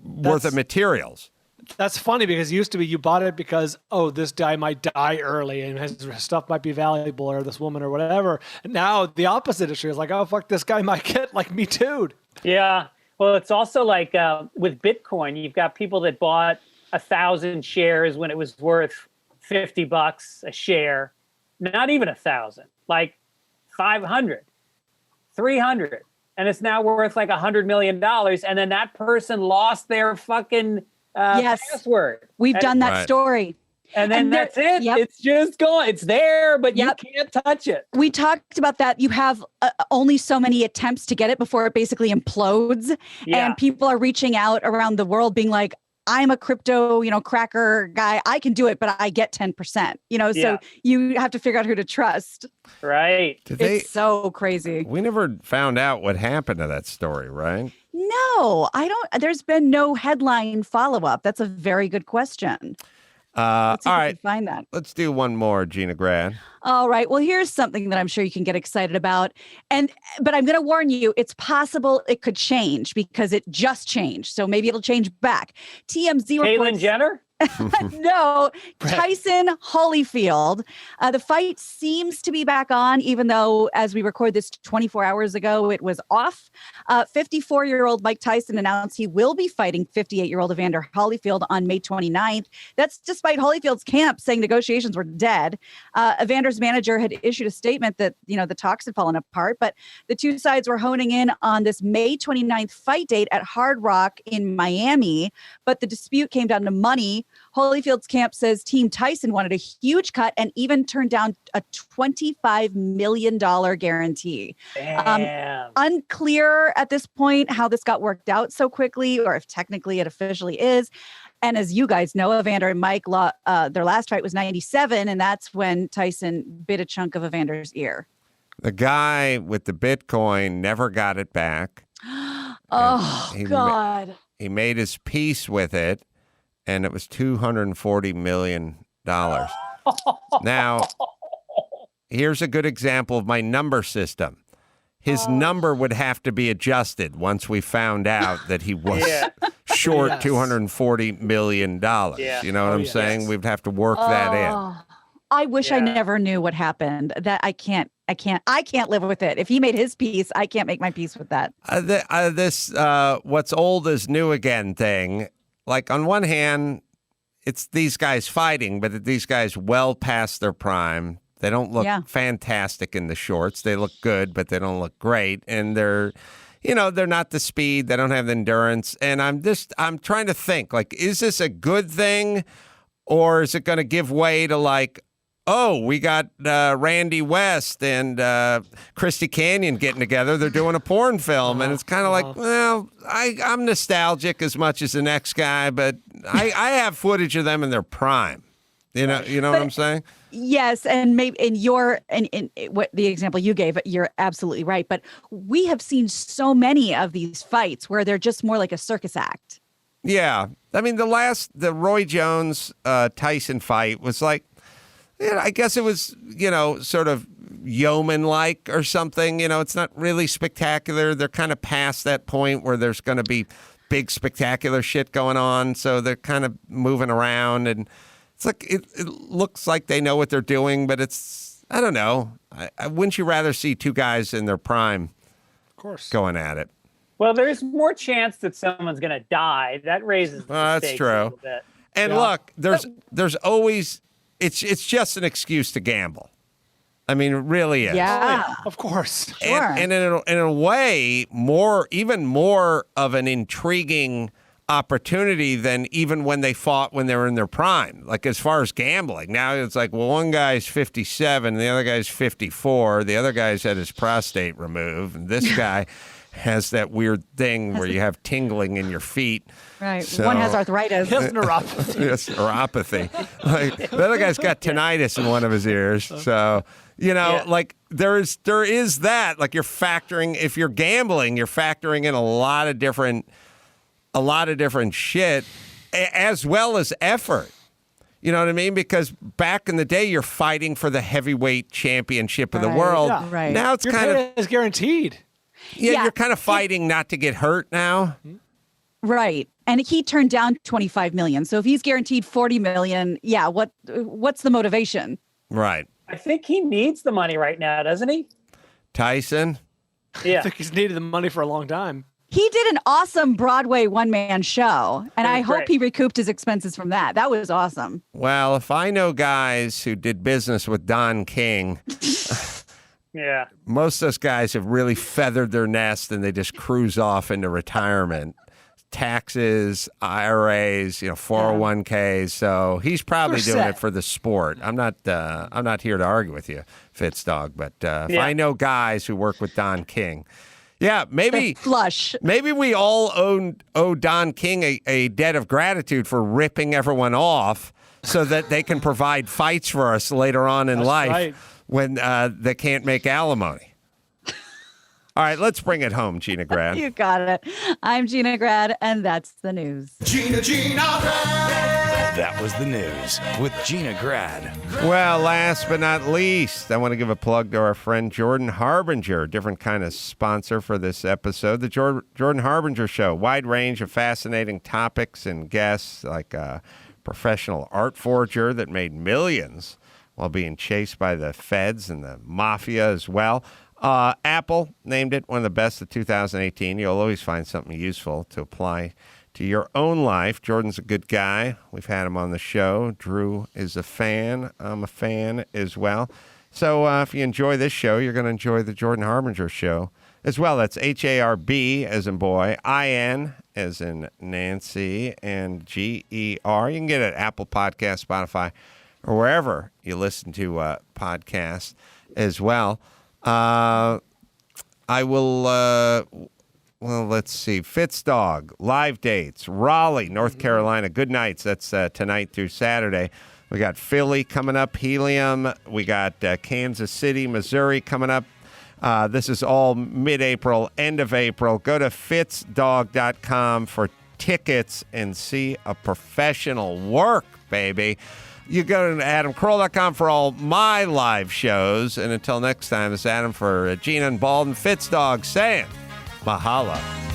worth of materials. That's funny because it used to be you bought it because, this guy might die early and his stuff might be valuable or this woman or whatever. And now the opposite issue is like, fuck, this guy might get like Me Too'd. Yeah. Well, it's also like with Bitcoin, you've got people that bought 1,000 shares when it was worth $50 a share, not even 1,000, like 500, 300, and it's now worth like $100 million. And then that person lost their fucking password. We've done that story. And then that's it. Yep. It's just gone. It's there, but you can't touch it. We talked about that. You have only so many attempts to get it before it basically implodes. Yeah. And people are reaching out around the world being like, I'm a crypto, cracker guy. I can do it, but I get 10%, so you have to figure out who to trust. Right. It's so crazy. We never found out what happened to that story, right? No, I don't. There's been no headline follow-up. That's a very good question. Let's see all if we right. can find that. Let's do one more, Gina Grad. All right. Well, here's something that I'm sure you can get excited about. But I'm going to warn you, it's possible it could change because it just changed. So maybe it'll change back. TMZ reports. Caitlyn Jenner? No, Tyson Holyfield. The fight seems to be back on, even though as we record this 24 hours ago, it was off. 54-year-old Mike Tyson announced he will be fighting 58-year-old Evander Holyfield on May 29th. That's despite Holyfield's camp saying negotiations were dead. Evander's manager had issued a statement that, the talks had fallen apart, but the two sides were honing in on this May 29th fight date at Hard Rock in Miami, but the dispute came down to money. Holyfield's camp says Team Tyson wanted a huge cut and even turned down a $25 million guarantee. Unclear at this point how this got worked out so quickly or if technically it officially is. And as you guys know, Evander and Mike, their last fight was 97, and that's when Tyson bit a chunk of Evander's ear. The guy with the Bitcoin never got it back. God. He made his peace with it, and it was $240 million. Now, here's a good example of my number system. His number would have to be adjusted once we found out that he was short $240 million. You know what I'm saying? We'd have to work that in. I wish I never knew what happened. That I can't live with it. If he made his peace, I can't make my peace with that. This what's old is new again thing. Like on one hand, it's these guys fighting, but these guys well past their prime. They don't look fantastic in the shorts. They look good, but they don't look great. And they're not the speed. They don't have the endurance. And I'm trying to think, like, is this a good thing or is it going to give way to like, oh, we got Randy West and Christy Canyon getting together. They're doing a porn film. And it's kind of like, well, I'm nostalgic as much as the next guy, but I have footage of them in their prime. You know what I'm saying? Yes, and maybe in what the example you gave, you're absolutely right. But we have seen so many of these fights where they're just more like a circus act. Yeah, I mean the Roy Jones Tyson fight was like, I guess it was sort of yeoman-like or something. It's not really spectacular. They're kind of past that point where there's going to be big spectacular shit going on, so they're kind of moving around and. It's like it looks like they know what they're doing, but I don't know. Wouldn't you rather see two guys in their prime, of course, going at it? Well, there's more chance that someone's going to die. That raises the stakes a little bit. And look, there's always it's just an excuse to gamble. I mean, it really is. Yeah, of course. Sure. And in a way, even more of an intriguing opportunity than even when they fought when they were in their prime. Like as far as gambling, now it's like, well, one guy's 57, the other guy's 54, the other guy's had his prostate removed, and this guy has that weird thing where you have tingling in your feet. Right. So, one has arthritis. He has neuropathy. Yes, neuropathy. Like the other guy's got tinnitus in one of his ears. So like there is that. Like if you're gambling, you're factoring in a lot of different shit, as well as effort. You know what I mean? Because back in the day, you're fighting for the heavyweight championship of the world. Yeah. Right. Now it's Your kind pay is guaranteed. Yeah, you're kind of fighting not to get hurt now. Right. And he turned down $25 million. So if he's guaranteed $40 million, what's the motivation? Right. I think he needs the money right now, doesn't he? Tyson? Yeah. I think he's needed the money for a long time. He did an awesome Broadway one-man show, and I hope great. he recouped his expenses from that. That was awesome. Well, if I know guys who did business with Don King, most of those guys have really feathered their nest and they just cruise off into retirement. Taxes, IRAs, 401ks. So he's probably doing it for the sport. I'm not here to argue with you, Fitzdog, but if I know guys who work with Don King. Yeah, maybe flush. Maybe we all owe Don King a debt of gratitude for ripping everyone off so that they can provide fights for us later on in life when they can't make alimony. All right, let's bring it home, Gina Grad. You got it. I'm Gina Grad, and that's the news. Gina Grad. That was the news with Gina Grad. Well, last but not least, I want to give a plug to our friend Jordan Harbinger, a different kind of sponsor for this episode. The Jordan Harbinger Show, wide range of fascinating topics and guests, like a professional art forger that made millions while being chased by the feds and the mafia as well. Apple named it one of the best of 2018. You'll always find something useful to apply to your own life. Jordan's a good guy. We've had him on the show. Drew is a fan. I'm a fan as well. So if you enjoy this show, you're going to enjoy the Jordan Harbinger Show as well. That's HARB as in boy, IN as in Nancy, and GER. You can get it at Apple Podcasts, Spotify, or wherever you listen to podcasts as well. I will... Well, let's see. Fitzdog, live dates, Raleigh, North Carolina. Good nights. That's tonight through Saturday. We got Philly coming up, Helium. We got Kansas City, Missouri coming up. This is all mid-April, end of April. Go to fitzdog.com for tickets and see a professional work, baby. You go to AdamCarolla.com for all my live shows. And until next time, it's Adam for Gina and Bald and Fitzdog saying... Mahala.